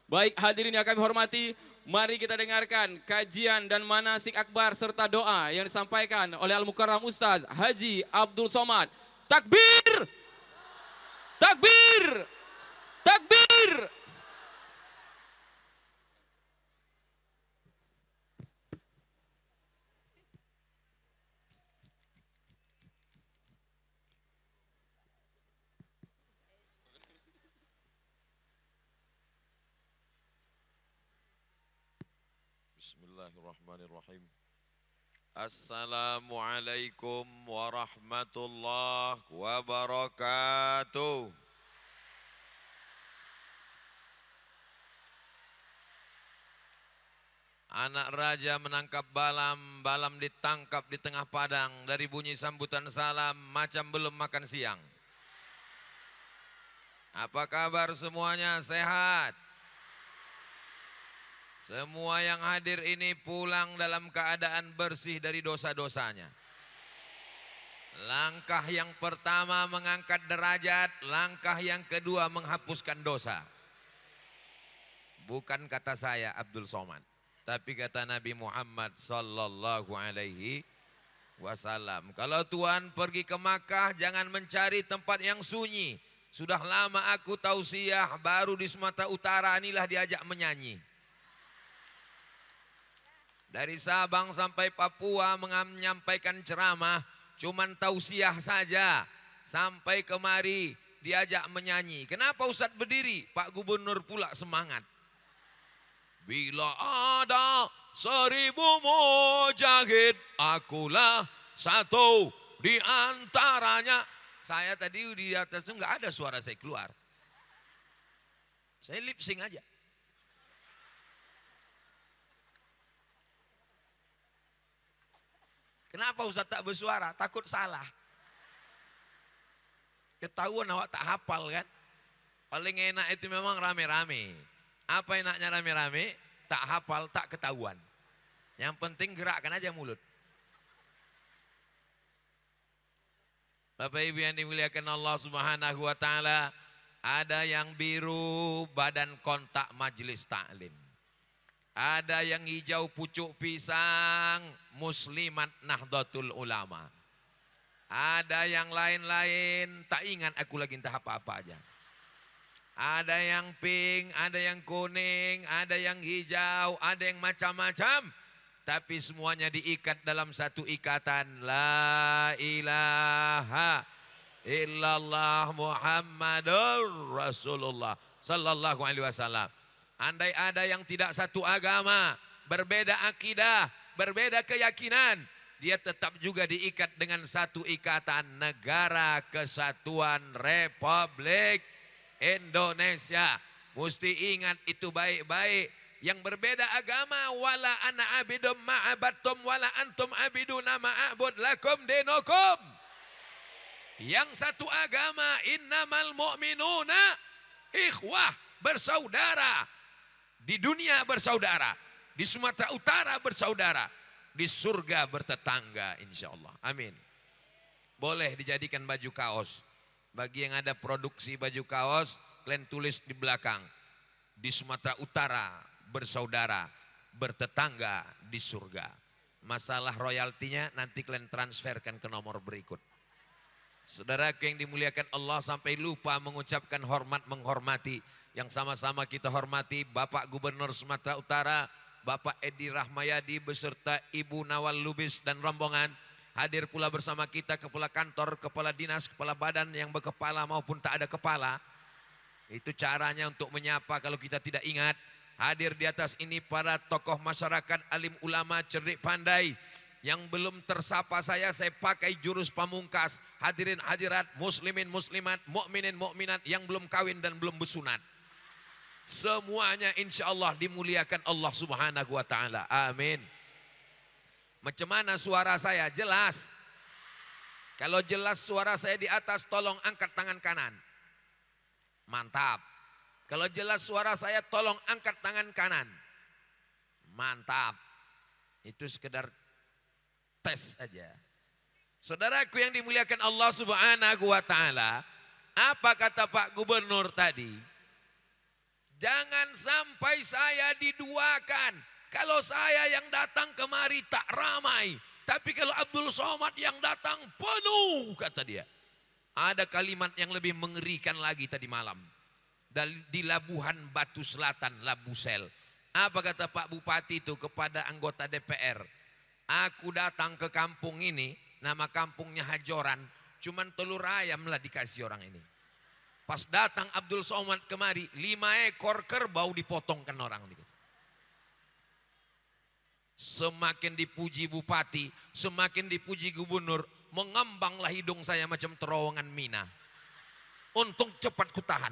Baik hadirin yang kami hormati, mari kita dengarkan kajian dan manasik akbar serta doa yang disampaikan oleh Al-Mukarram Ustaz Haji Abdul Somad. Takbir! Takbir! Takbir! Bismillahirrahmanirrahim. Assalamualaikum warahmatullahi wabarakatuh. Anak raja menangkap balam, balam ditangkap di tengah padang. Dari bunyi sambutan salam, macam belum makan siang. Apa kabar semuanya? Sehat? Semua yang hadir ini pulang dalam keadaan bersih dari dosa-dosanya. Langkah yang pertama mengangkat derajat, langkah yang kedua menghapuskan dosa. Bukan kata saya Abdul Somad, tapi kata Nabi Muhammad sallallahu alaihi wasallam. Kalau Tuhan pergi ke Makkah jangan mencari tempat yang sunyi. Sudah lama aku tausiah, baru di Sumatera Utara inilah diajak menyanyi. Dari Sabang sampai Papua menyampaikan ceramah, cuman tausiah saja. Sampai kemari diajak menyanyi. Kenapa Ustadz berdiri? Pak Gubernur pula semangat. Bila ada 1000 mujahid, akulah satu di antaranya. Saya tadi di atas itu nggak ada suara saya keluar. Saya lip sync aja. Kenapa Ustaz tak bersuara? Takut salah. Ketahuan awak tak hafal kan? Paling enak itu memang rame-rame. Apa enaknya rame-rame? Tak hafal, tak ketahuan. Yang penting gerakkan aja mulut. Bapak Ibu yang dimuliakan Allah Subhanahu wa taala, ada yang biru badan kontak majelis taklim. Ada yang hijau pucuk pisang Muslimat Nahdlatul Ulama. Ada yang lain-lain, tak ingat aku lagi entah apa-apa aja. Ada yang pink, ada yang kuning, ada yang hijau, ada yang macam-macam. Tapi semuanya diikat dalam satu ikatan. La ilaha illallah Muhammadur Rasulullah sallallahu alaihi wasallam. Andai ada yang tidak satu agama, berbeda akidah, berbeda keyakinan, dia tetap juga diikat dengan satu ikatan Negara Kesatuan Republik Indonesia. Mesti ingat itu baik-baik. Yang berbeda agama, wala ana abidum ma'abattum wala antum abiduna ma'abud lakum dinukum. Yang satu agama, innamal mu'minuna ikhwah, bersaudara. Di dunia bersaudara, di Sumatera Utara bersaudara, di surga bertetangga insya Allah. Amin. Boleh dijadikan baju kaos. Bagi yang ada produksi baju kaos, kalian tulis di belakang. Di Sumatera Utara bersaudara, bertetangga di surga. Masalah royaltinya nanti kalian transferkan ke nomor berikut. Saudaraku yang dimuliakan Allah, sampai lupa mengucapkan hormat menghormati. Yang sama-sama kita hormati Bapak Gubernur Sumatera Utara, Bapak Edi Rahmayadi beserta Ibu Nawal Lubis dan rombongan. Hadir pula bersama kita kepala kantor, kepala dinas, kepala badan yang berkepala maupun tak ada kepala. Itu caranya untuk menyapa kalau kita tidak ingat. Hadir di atas ini para tokoh masyarakat, alim ulama, cerdik pandai. Yang belum tersapa saya pakai jurus pamungkas. Hadirin hadirat, muslimin muslimat, mukminin mukminat yang belum kawin dan belum bersunat. Semuanya insya Allah dimuliakan Allah Subhanahu wa ta'ala. Amin. Macam mana suara saya? Jelas? Kalau jelas suara saya di atas, tolong angkat tangan kanan. Mantap. Kalau jelas suara saya, tolong angkat tangan kanan. Mantap. Itu sekedar tes aja. Saudaraku yang dimuliakan Allah Subhanahu wa ta'ala, apa kata Pak Gubernur tadi? Jangan sampai saya diduakan. Kalau saya yang datang kemari tak ramai. Tapi kalau Abdul Somad yang datang penuh, kata dia. Ada kalimat yang lebih mengerikan lagi tadi malam. Di Labuhan Batu Selatan, Labusel. Apa kata Pak Bupati itu kepada anggota DPR? Aku datang ke kampung ini, nama kampungnya Hajoran. Cuman telur ayam lah dikasih orang ini. Pas datang Abdul Somad kemari, 5 ekor kerbau dipotongkan orang. Semakin dipuji bupati, semakin dipuji gubernur, mengembanglah hidung saya macam terowongan Mina. Untung cepat kutahan.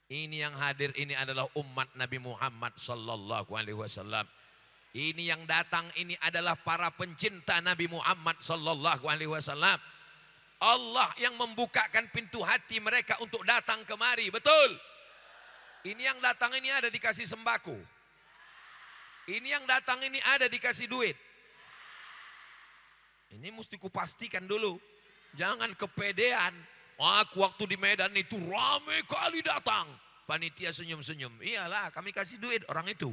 Ini yang hadir ini adalah umat Nabi Muhammad sallallahu alaihi wasallam. Ini yang datang ini adalah para pencinta Nabi Muhammad sallallahu alaihi wasallam. Allah yang membukakan pintu hati mereka untuk datang kemari, betul? Ini yang datang ini ada dikasih sembako. Ini yang datang ini ada dikasih duit. Ini mesti kupastikan dulu. Jangan kepedean. Aku waktu di Medan itu ramai kali datang. Panitia senyum-senyum. Iyalah kami kasih duit orang itu.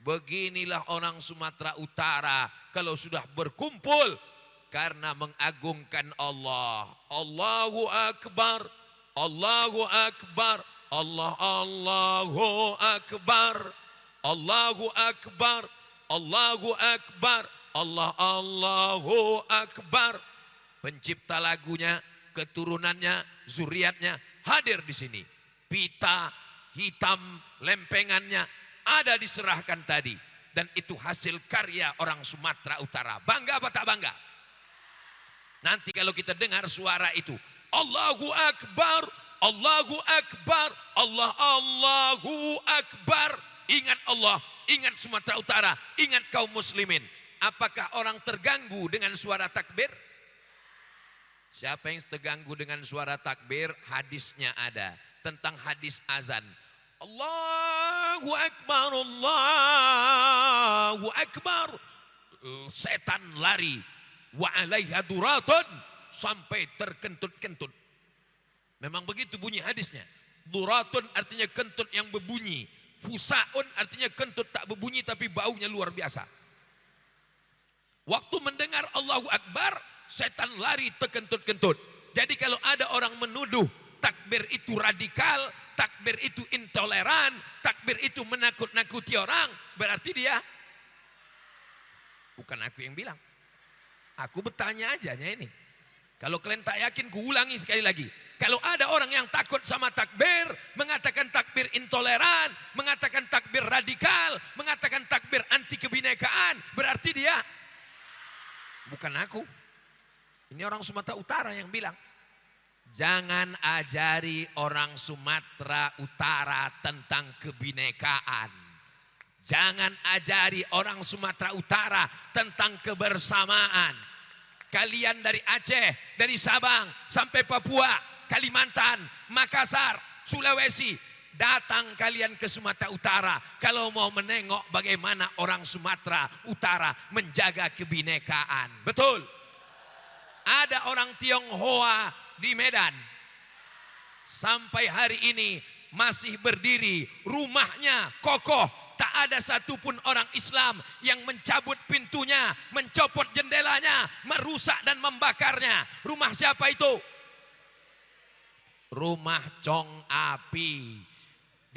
Beginilah orang Sumatera Utara kalau sudah berkumpul karena mengagungkan Allah. Allahu Akbar. Allahu Akbar. Allahu Akbar. Allahu Akbar, Allahu Akbar, Allahu Akbar. Pencipta lagunya, keturunannya, zuriatnya hadir di sini. Pita, hitam, lempengannya ada diserahkan tadi. Dan itu hasil karya orang Sumatera Utara. Bangga apa tak bangga? Nanti kalau kita dengar suara itu, Allahu Akbar, Allahu Akbar, Allahu Akbar. Ingat Allah, ingat Sumatera Utara, ingat kaum muslimin. Apakah orang terganggu dengan suara takbir? Siapa yang terganggu dengan suara takbir? Hadisnya ada. Tentang hadis azan. Allahu Akbar, Allahu Akbar. Setan lari. Wa alaiha duratun. Sampai terkentut-kentut. Memang begitu bunyi hadisnya. Duratun artinya kentut yang berbunyi. Fusaun artinya kentut tak berbunyi tapi baunya luar biasa. Waktu mendengar Allahu Akbar, setan lari terkentut-kentut. Jadi kalau ada orang menuduh takbir itu radikal, takbir itu intoleran, takbir itu menakut-nakuti orang, berarti dia bukan aku yang bilang. Aku bertanya aja ini. Kalau kalian tak yakin, kuulangi sekali lagi. Kalau ada orang yang takut sama takbir, mengatakan takbir intoleran, mengatakan takbir radikal, mengatakan takbir anti kebinekaan, berarti dia bukan aku. Ini orang Sumatera Utara yang bilang. Jangan ajari orang Sumatera Utara tentang kebinekaan. Jangan ajari orang Sumatera Utara tentang kebersamaan. Kalian dari Aceh, dari Sabang sampai Papua, Kalimantan, Makassar, Sulawesi, datang kalian ke Sumatera Utara kalau mau menengok bagaimana orang Sumatera Utara menjaga kebinekaan. Betul? Ada orang Tionghoa di Medan. Sampai hari ini masih berdiri, rumahnya kokoh. Tak ada satupun orang Islam yang mencabut pintunya, mencopot jendelanya, merusak dan membakarnya. Rumah siapa itu? Rumah Chong Api.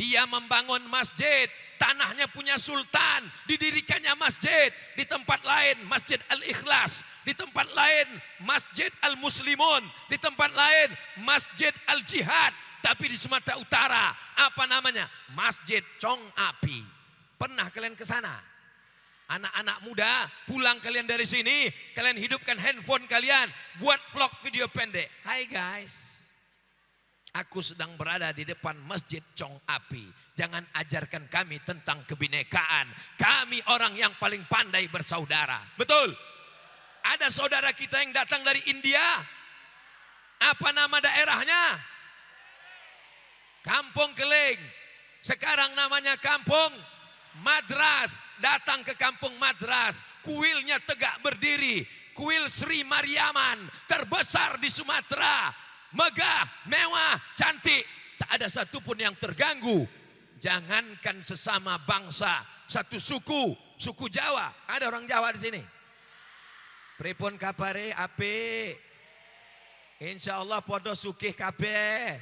Dia membangun masjid, tanahnya punya sultan, didirikannya masjid. Di tempat lain Masjid Al-Ikhlas, di tempat lain Masjid Al-Muslimun, di tempat lain Masjid Al-Jihad. Tapi di Sumatera Utara, apa namanya? Masjid Chong Api. Pernah kalian ke sana? Anak-anak muda, pulang kalian dari sini, kalian hidupkan handphone kalian, buat vlog video pendek. Hai guys, aku sedang berada di depan Masjid Chong Api. Jangan ajarkan kami tentang kebinekaan. Kami orang yang paling pandai bersaudara. Betul? Ada saudara kita yang datang dari India. Apa nama daerahnya? Kampung Keling. Sekarang namanya Kampung Madras. Datang ke Kampung Madras, kuilnya tegak berdiri, kuil Sri Mariaman terbesar di Sumatera, megah, mewah, cantik. tak ada satupun yang terganggu. Jangankan sesama bangsa, satu suku, suku Jawa. Ada orang Jawa di sini. Pripun kabare apik? Insyaallah podo sugih kabeh.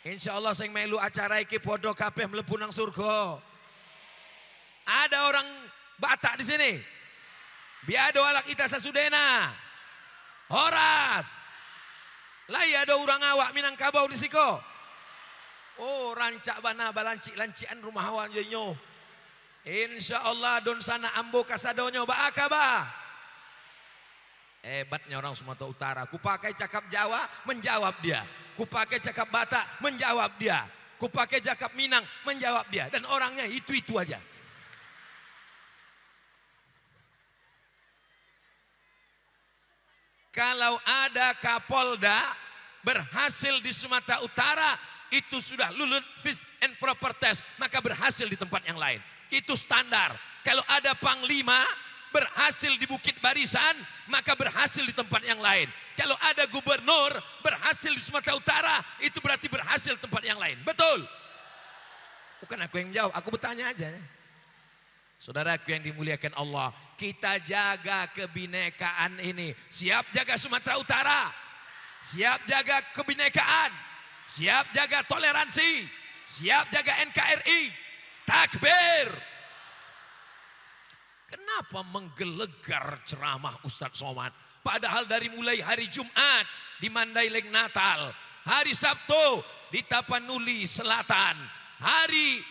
Insyaallah sing melu acara iki podo kabeh mlebu nang surga. Ada orang Batak di sini. Biado ala kita sasudena. Horas. Lai ada orang awak Minangkabau di siko. Oh rancak bana balancik-lancian rumah awan jenyo. Insyaallah don sana ambo kasadonyo baakaba. Hebatnya orang Sumatera Utara. Kupakai cakap Jawa menjawab dia. Kupakai cakap Batak menjawab dia. Kupakai cakap Minang menjawab dia. Dan orangnya itu-itu aja. Kalau ada Kapolda berhasil di Sumatera Utara, itu sudah lulus fit and proper test, maka berhasil di tempat yang lain. Itu standar. Kalau ada Panglima berhasil di Bukit Barisan, maka berhasil di tempat yang lain. Kalau ada gubernur berhasil di Sumatera Utara, itu berarti berhasil di tempat yang lain. Betul? Bukan aku yang menjawab, aku bertanya aja. Saudaraku yang dimuliakan Allah, kita jaga kebinekaan ini. Siap jaga Sumatera Utara, siap jaga kebinekaan, siap jaga toleransi, siap jaga NKRI. Takbir. Kenapa menggelegar ceramah Ustadz Somad? Padahal dari mulai hari Jumat di Mandailing Natal, hari Sabtu di Tapanuli Selatan, hari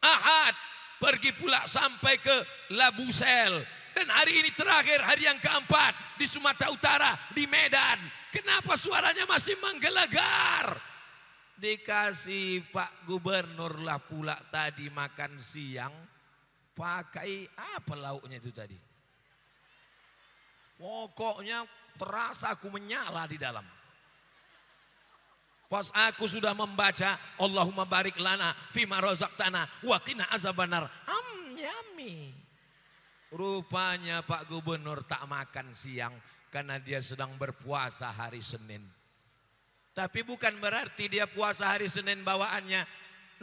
Ahad pergi pula sampai ke Labusel. Dan hari ini terakhir, hari yang keempat di Sumatera Utara, di Medan. Kenapa suaranya masih menggelegar? Dikasih Pak Gubernur lah pula tadi makan siang. Pakai apa lauknya itu tadi? Pokoknya terasa aku menyala di dalam. Pas aku sudah membaca Allahumma barik lana fima razaqtana wa qina azabannar. Yummy. Rupanya Pak Gubernur tak makan siang karena dia sedang berpuasa hari Senin. Tapi bukan berarti dia puasa hari Senin bawaannya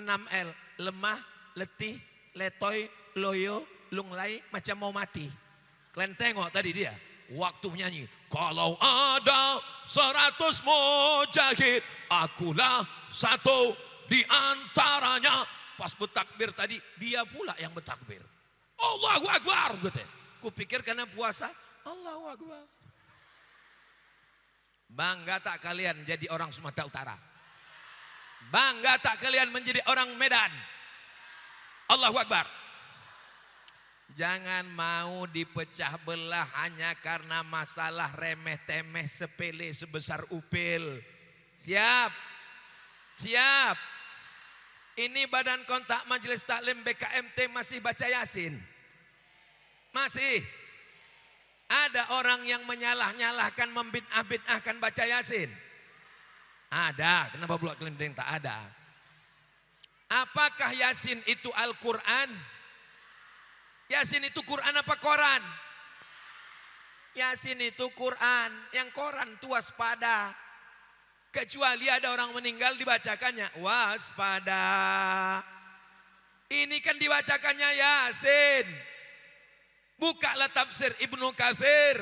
6L. Lemah, letih, letoy, loyo, lunglai, macam mau mati. Kalian tengok tadi dia. Waktu menyanyi. Kalau ada 100 mujahid, akulah satu di antaranya. Pas bertakbir tadi, dia pula yang bertakbir. Allahu Akbar. Kupikir karena puasa, Allahu Akbar. Bangga tak kalian jadi orang Sumatera Utara? Bangga tak kalian menjadi orang Medan? Allahu Akbar. Jangan mau dipecah belah hanya karena masalah remeh-temeh sepele sebesar upil. Siap? Siap? Ini Badan Kontak Majelis Taklim BKMT masih baca Yasin? Masih? Ada orang yang menyalah-nyalahkan, membid'ah-bid'ahkan baca Yasin? Ada. Kenapa pula kalian tak ada? Apakah Yasin itu Al-Quran? Yasin itu Quran apa Koran? Yasin itu Quran. Yang Koran itu waspada. Kecuali ada orang meninggal dibacakannya waspada. Ini kan dibacakannya Yasin. Bukalah tafsir Ibnu Katsir.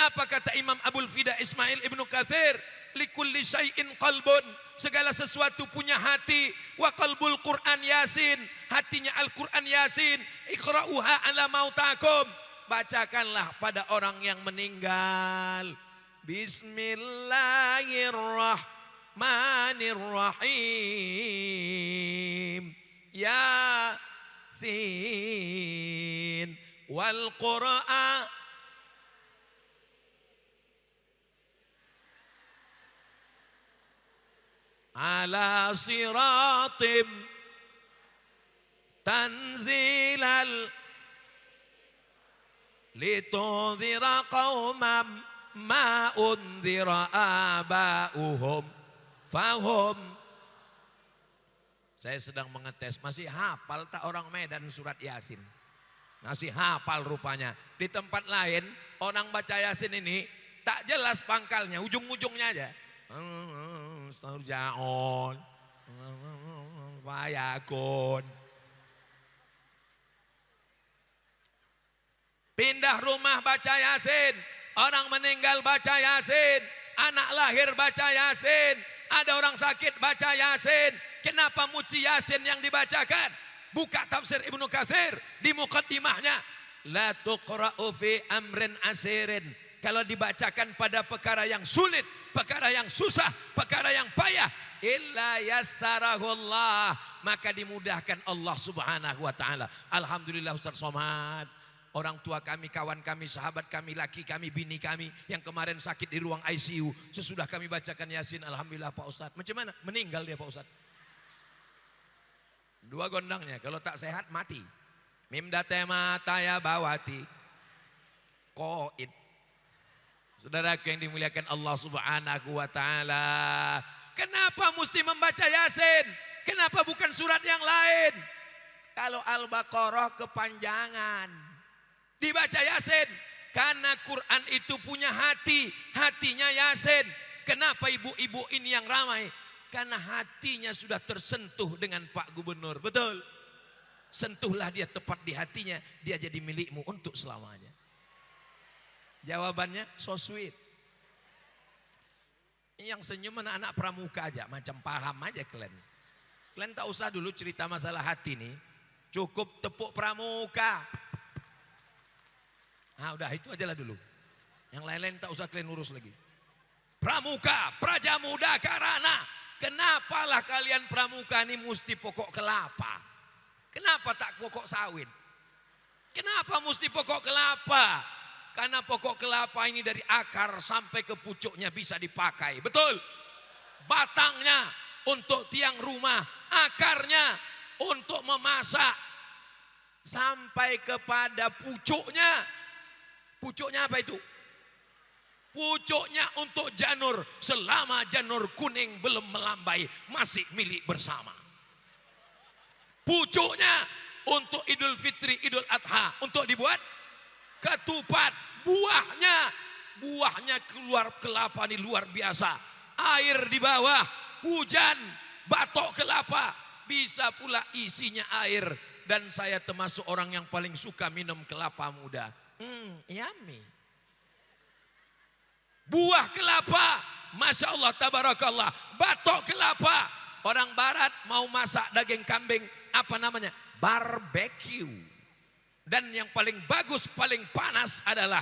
Apa kata Imam Abul Fida Ismail Ibnu Katsir? Likulli syai'in qalbun. Segala sesuatu punya hati. Wa qalbul Quran Yasin. Hatinya Al-Quran Yasin. Iqra'uha ala mautakum. Bacakanlah pada orang yang meninggal. Bismillahirrahmanirrahim. Yasin. Wal Qur'an. Ala siratim tanzilal litudhira qawmam ma undhira aba'uhum fahum. Saya sedang mengetes, masih hafal tak orang Medan surat Yasin? Masih hafal rupanya. Di tempat lain orang baca Yasin ini tak jelas pangkalnya, ujung-ujungnya aja. Turjaon. Fayakun. Pindah rumah baca Yasin. Orang meninggal baca Yasin. Anak lahir baca Yasin. Ada orang sakit baca Yasin. Kenapa muci Yasin yang dibacakan? Buka tafsir Ibnu Katsir di muqaddimahnya. La tuqra'u fi amrin asirin. Kalau dibacakan pada perkara yang sulit, perkara yang susah, perkara yang payah, illa yassarahullah, maka dimudahkan Allah Subhanahu wa taala. Alhamdulillah Ustaz Somad. Orang tua kami, kawan kami, sahabat kami, laki kami, bini kami yang kemarin sakit di ruang ICU, sesudah kami bacakan Yasin, alhamdulillah Pak Ustadz. Macam mana? Meninggal dia Pak Ustadz. 2 gondangnya, kalau tak sehat mati. Mimdate mataya bawati. Koid. Saudaraku yang dimuliakan Allah Subhanahu wa taala. Kenapa mesti membaca Yasin? Kenapa bukan surat yang lain? Kalau Al-Baqarah kepanjangan. Dibaca Yasin karena Quran itu punya hati, hatinya Yasin. Kenapa ibu-ibu ini yang ramai? Karena hatinya sudah tersentuh dengan Pak Gubernur, betul? Sentuhlah dia tepat di hatinya, dia jadi milikmu untuk selamanya. Jawabannya so sweet. Yang senyum anak-anak pramuka aja, macam paham aja kalian. Kalian tak usah dulu cerita masalah hati nih, cukup tepuk pramuka. Nah udah itu aja lah dulu. Yang lain-lain tak usah kalian urus lagi. Pramuka, Praja Muda Karana. Kenapalah kalian pramuka ini mesti pokok kelapa? Kenapa tak pokok sawit? Kenapa mesti pokok kelapa? Karena pokok kelapa ini dari akar sampai ke pucuknya bisa dipakai. Betul? Batangnya untuk tiang rumah. Akarnya untuk memasak. Sampai kepada pucuknya. Pucuknya apa itu? Pucuknya untuk janur. Selama janur kuning belum melambai, masih milik bersama. Pucuknya untuk Idul Fitri, Idul Adha, untuk dibuat ketupat. Buahnya keluar kelapa ini luar biasa. Air di bawah, hujan, batok kelapa. Bisa pula isinya air. Dan saya termasuk orang yang paling suka minum kelapa muda. Yummy. Buah kelapa, Masya Allah, tabarakallah. Batok kelapa. Orang barat mau masak daging kambing, apa namanya? Barbecue. Dan yang paling bagus, paling panas adalah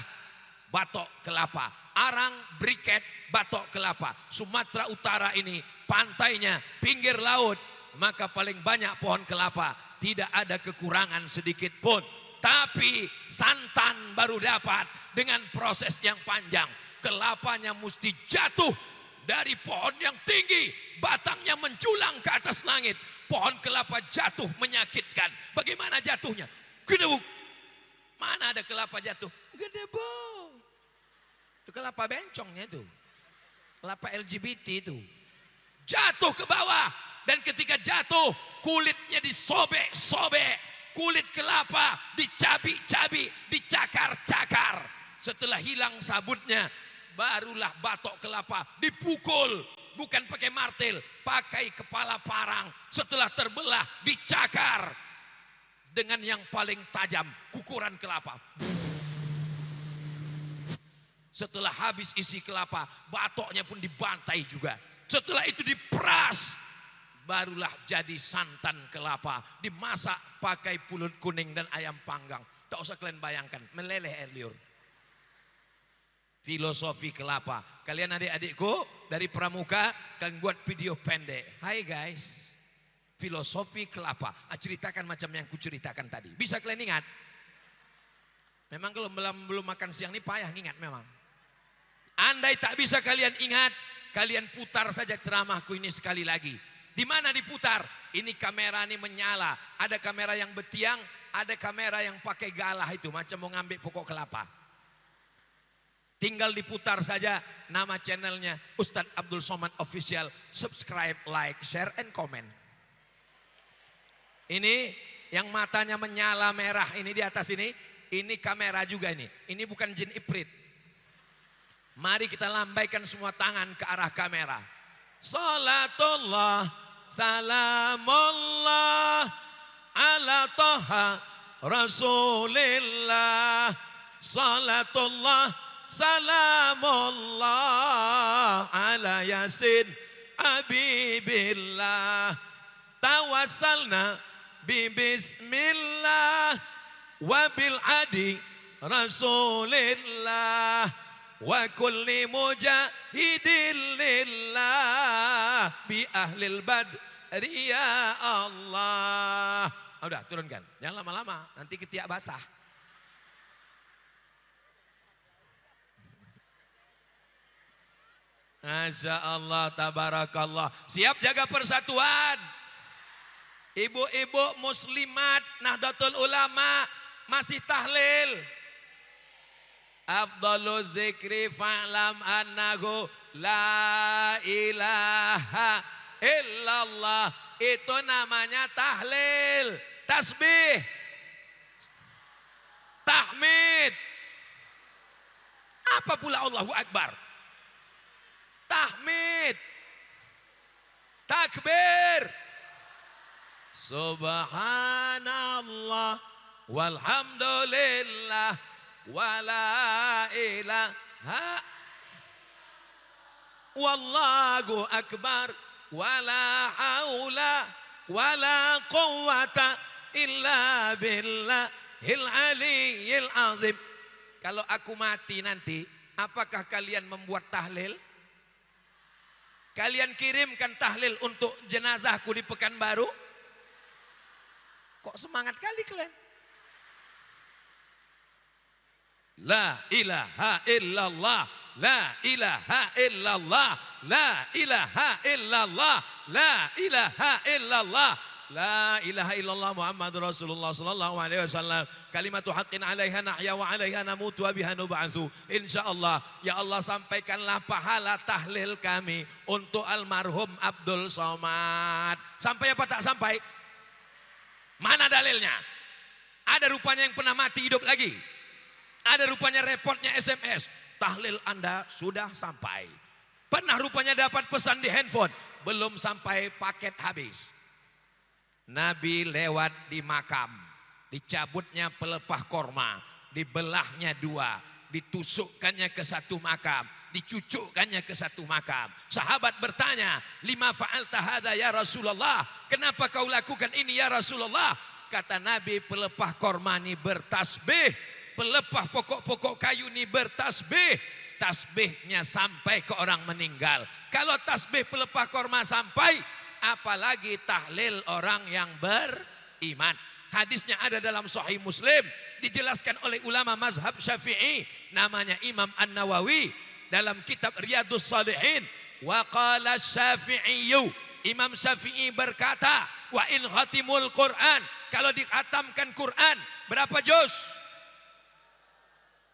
batok kelapa. Arang, briket, batok kelapa. Sumatera Utara ini pantainya, pinggir laut. Maka paling banyak pohon kelapa. Tidak ada kekurangan sedikit pun. Tapi santan baru dapat dengan proses yang panjang. Kelapanya mesti jatuh dari pohon yang tinggi. Batangnya menjulang ke atas langit. Pohon kelapa jatuh menyakitkan. Bagaimana jatuhnya? Gedebuk. Mana ada kelapa jatuh? Gedebuk. Itu kelapa bencongnya itu. Kelapa LGBT itu. Jatuh ke bawah. Dan ketika jatuh kulitnya disobek-sobek. Kulit kelapa dicabik-cabik, dicakar-cakar. Setelah hilang sabutnya, barulah batok kelapa dipukul. Bukan pakai martil, pakai kepala parang. Setelah terbelah, dicakar. Dengan yang paling tajam, kukuran kelapa. Setelah habis isi kelapa, batoknya pun dibantai juga. Setelah itu diperas. Barulah jadi santan kelapa. Dimasak pakai pulut kuning dan ayam panggang. Tak usah kalian bayangkan, meleleh air liur. Filosofi kelapa. Kalian adik-adikku dari pramuka, kalian buat video pendek. Hai guys, filosofi kelapa. Ceritakan macam yang kuceritakan tadi. Bisa kalian ingat? Memang kalau belum makan siang ini payah ingat memang. Andai tak bisa kalian ingat, kalian putar saja ceramahku ini sekali lagi. Di mana diputar? Ini kamera ini menyala. Ada kamera yang betiang, ada kamera yang pakai galah itu macam mau ngambil pokok kelapa. Tinggal diputar saja nama channelnya Ustadz Abdul Somad Official. Subscribe, like, share, and comment. Ini yang matanya menyala merah ini di atas ini kamera juga ini. Ini bukan jin iprit. Mari kita lambaikan semua tangan ke arah kamera. salatullah salamullah ala taha rasulillah. Salatullah salamullah ala yasin habibillah. Tawassalna bismillah wa bil adi rasulillah wa kulli mujahidin lillah bi ahlil badri ya Allah. Udah turunkan, jangan lama-lama nanti ketiak basah. Masya Allah, tabarakallah. Siap jaga persatuan. Ibu-ibu muslimat Nahdlatul Ulama masih tahlil. Afdalu zikri fa'lam annahu la ilaha illallah. Itu namanya tahlil, tasbih, tahmid. Apa pula Allahu Akbar? Tahmid, takbir. Subhanallah walhamdulillah wala ilaha wallahu akbar wala haula wala quwwata illa billahil aliyyil azim. Kalau aku mati nanti, apakah kalian membuat tahlil? Kalian kirimkan tahlil untuk jenazahku di Pekanbaru? Kok semangat kali kalian? La ilaha illallah, la ilaha illallah, la ilaha illallah, la ilaha illallah, la ilaha illallah Muhammadur Rasulullah sallallahu alaihi wasallam. Kalimatu haqqin 'alaiha nahya wa 'alaiha namutu wa biha nub'atsu. Insyaallah, ya Allah sampaikanlah pahala tahlil kami untuk almarhum Abdul Somad. Sampai apa tak sampai? Mana dalilnya? Ada rupanya yang pernah mati hidup lagi. Ada rupanya reportnya SMS. Tahlil Anda sudah sampai. Pernah rupanya dapat pesan di handphone. Belum sampai paket habis. Nabi lewat di makam. Dicabutnya pelepah korma. Dibelahnya dua. Ditusukkannya ke satu makam. Dicucukkannya ke satu makam. Sahabat bertanya, lima fa'alta hadza ya Rasulullah? Kenapa kau lakukan ini ya Rasulullah? Kata Nabi, pelepah korma ini bertasbih, pelepah pokok-pokok kayu ini bertasbih. Tasbihnya sampai ke orang meninggal. Kalau tasbih pelepah korma sampai, apalagi tahlil orang yang beriman. Hadisnya ada dalam Sahih Muslim, dijelaskan oleh ulama mazhab Syafi'i, namanya Imam An-Nawawi. Dalam kitab Riyadhus Shalihin, wa qala Syafi'iyyu, Imam Syafi'i berkata, wa in khatimul Quran, kalau dikhatamkan Quran, berapa juz?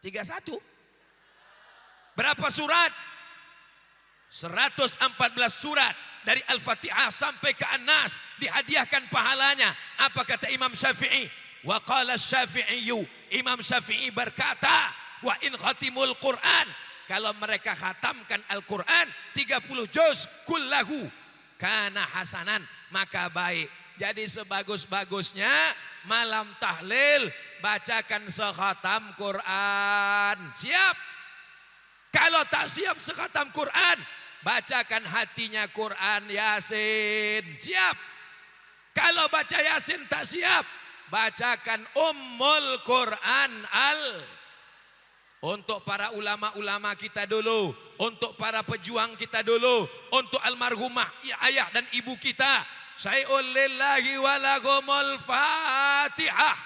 31. Berapa surat? 114 surat. Dari Al-Fatihah sampai ke An-Nas dihadiahkan pahalanya. Apa kata Imam Syafi'i? Wa qala Syafi'iyyu, Imam Syafi'i berkata, wa in khatimul Quran, kalau mereka khatamkan Al-Quran 30 juz kullahu kana hasanan, maka baik. Jadi sebagus-bagusnya malam tahlil bacakan sekhatam Quran. Siap? Kalau tak siap sekhatam Quran, bacakan hatinya Quran Yasin. Siap? Kalau baca Yasin tak siap, bacakan Ummul Quran Untuk para ulama-ulama kita dulu, untuk para pejuang kita dulu, untuk almarhumah ayah dan ibu kita. Syai'un lillahi wa lahumul Fatihah.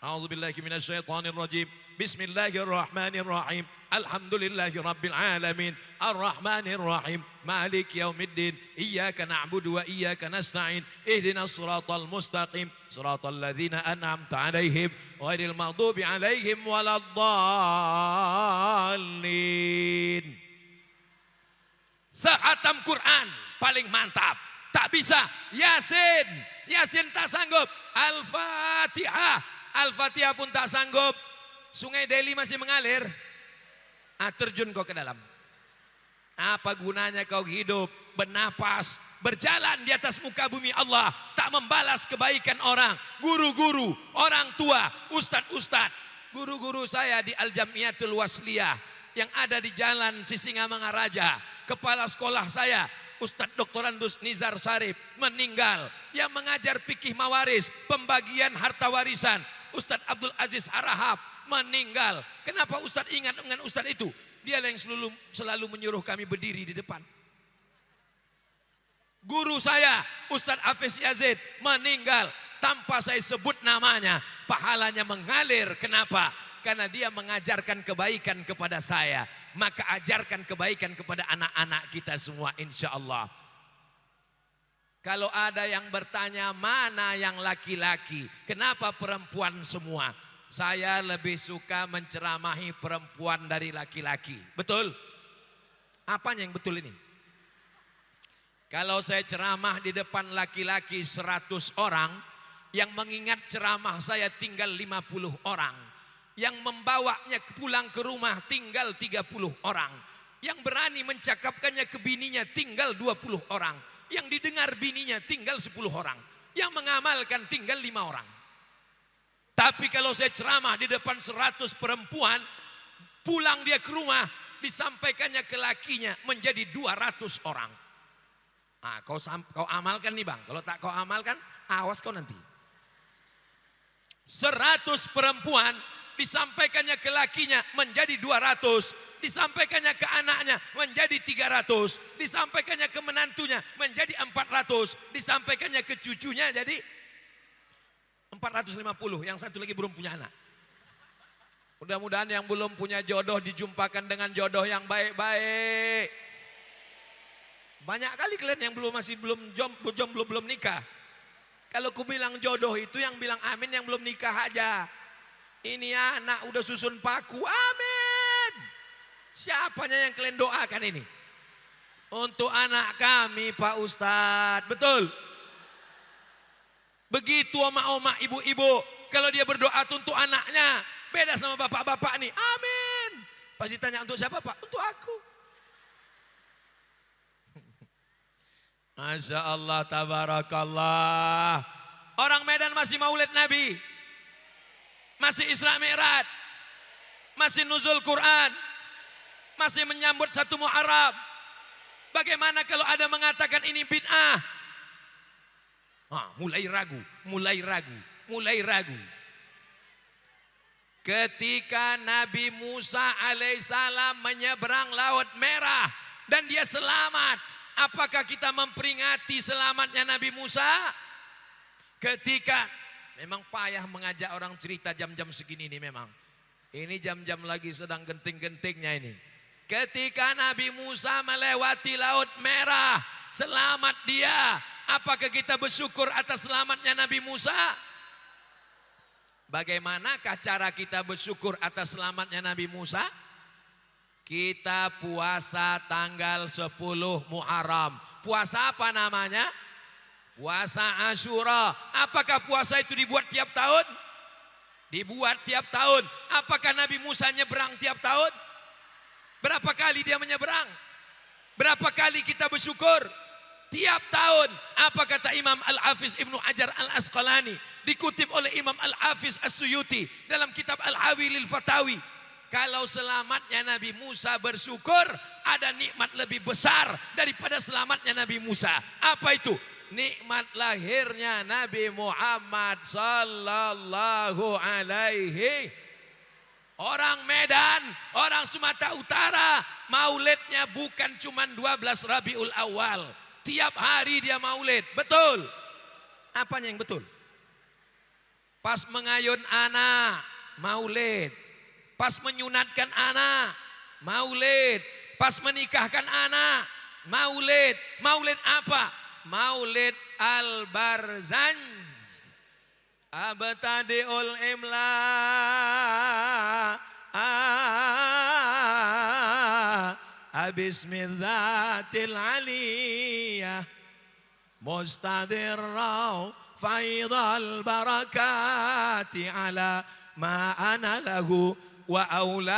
A'udzubillahi minasyaitonir rajim. Bismillahirrahmanirrahim. Alhamdulillahi rabbil alamin. Arrahmanir rahim. Malik yaumiddin. Iyyaka na'budu wa iyyaka nasta'in. Ihdinas siratal mustaqim. Siratal ladzina an'amta 'alaihim ghairil maghdubi 'alaihim waladdallin. Sekhatam Quran paling mantap. Tak bisa Yasin. Yasin tak sanggup. Al-Fatihah. Al-Fatihah pun tak sanggup. Sungai Delhi masih mengalir. Terjun kau ke dalam. Apa gunanya kau hidup, bernapas, berjalan di atas muka bumi Allah, tak membalas kebaikan orang, guru-guru, orang tua, ustadz-ustadz. Guru-guru saya di Al-Jamiatul Wasliyah yang ada di Jalan Sisingamangaraja. Kepala sekolah saya, Ustadz Dr. Andus Nizar Sarif, meninggal. Yang mengajar fikih mawaris, pembagian harta warisan, Ustadz Abdul Aziz Harahap, meninggal. Kenapa Ustadz ingat dengan Ustadz itu? Dia yang selalu menyuruh kami berdiri di depan. Guru saya, Ustadz Hafiz Yazid, meninggal. Tanpa saya sebut namanya, pahalanya mengalir. Kenapa? Karena dia mengajarkan kebaikan kepada saya. Maka ajarkan kebaikan kepada anak-anak kita semua, insya Allah. Kalau ada yang bertanya mana yang laki-laki, kenapa perempuan semua? Saya lebih suka menceramahi perempuan dari laki-laki. Betul? Apanya yang betul ini? Kalau saya ceramah di depan laki-laki 100 orang, yang mengingat ceramah saya tinggal 50 orang. Yang membawanya pulang ke rumah tinggal 30 orang. Yang berani mencakapkannya ke bininya tinggal 20 orang. Yang didengar bininya tinggal 10 orang. Yang mengamalkan tinggal 5 orang. Tapi kalau saya ceramah di depan 100 perempuan, pulang dia ke rumah, disampaikannya ke lakinya menjadi 200 orang. Nah, kau amalkan nih bang. Kalau tak kau amalkan, awas kau nanti. 100 perempuan disampaikannya ke lakinya menjadi 200, disampaikannya ke anaknya menjadi 300, disampaikannya ke menantunya menjadi 400, disampaikannya ke cucunya jadi 450. Yang satu lagi belum punya anak. Mudah-mudahan yang belum punya jodoh dijumpakan dengan jodoh yang baik-baik. Banyak kali kalian yang belum nikah. Kalau ku bilang jodoh itu yang bilang amin yang belum nikah aja. Ini anak udah susun paku, amin. Siapanya yang kalian doakan ini? Untuk anak kami Pak Ustadz, betul? Begitu oma-oma, ibu-ibu, kalau dia berdoa untuk anaknya, beda sama bapak-bapak nih, amin. Pas ditanya untuk siapa Pak? Untuk aku. Masya Allah, tabarakallah. Orang Medan masih maulid Nabi, masih Isra Mi'raj, masih nuzul Quran, masih menyambut 1 Muharram. Bagaimana kalau ada mengatakan ini bid'ah? Mulai ragu. Ketika Nabi Musa alaihissalam menyeberang Laut Merah dan dia selamat, apakah kita memperingati selamatnya Nabi Musa? Ketika memang payah mengajak orang cerita jam-jam segini nih memang. Ini jam-jam lagi sedang genting-gentingnya ini. Ketika Nabi Musa melewati Laut Merah, selamat dia. Apakah kita bersyukur atas selamatnya Nabi Musa? Bagaimanakah cara kita bersyukur atas selamatnya Nabi Musa? Kita puasa tanggal 10 Muharram. Puasa apa namanya? Puasa Asyura. Apakah puasa itu dibuat tiap tahun? Dibuat tiap tahun. Apakah Nabi Musa nyeberang tiap tahun? Berapa kali dia menyeberang? Berapa kali kita bersyukur? Tiap tahun. Apa kata Imam Al-Hafiz Ibnu Hajar Al-Asqalani, dikutip oleh Imam Al-Hafiz As-Suyuti dalam kitab Al-Hawi lil Fatawi. Kalau selamatnya Nabi Musa bersyukur, ada nikmat lebih besar daripada selamatnya Nabi Musa. Apa itu? Nikmat lahirnya Nabi Muhammad sallallahu alaihi. Orang Medan, orang Sumatera Utara, maulidnya bukan cuma 12 Rabiul Awal. Tiap hari dia maulid, betul? Apanya yang betul? Pas mengayun anak, maulid. Pas menyunatkan anak, maulid. Pas menikahkan anak, maulid. Maulid apa? Maulid Al-Barzanj. Abtadi'ul imla Bismillatil aliyah mustadirraw faidal barakati ala ma ana lahu wa aulang.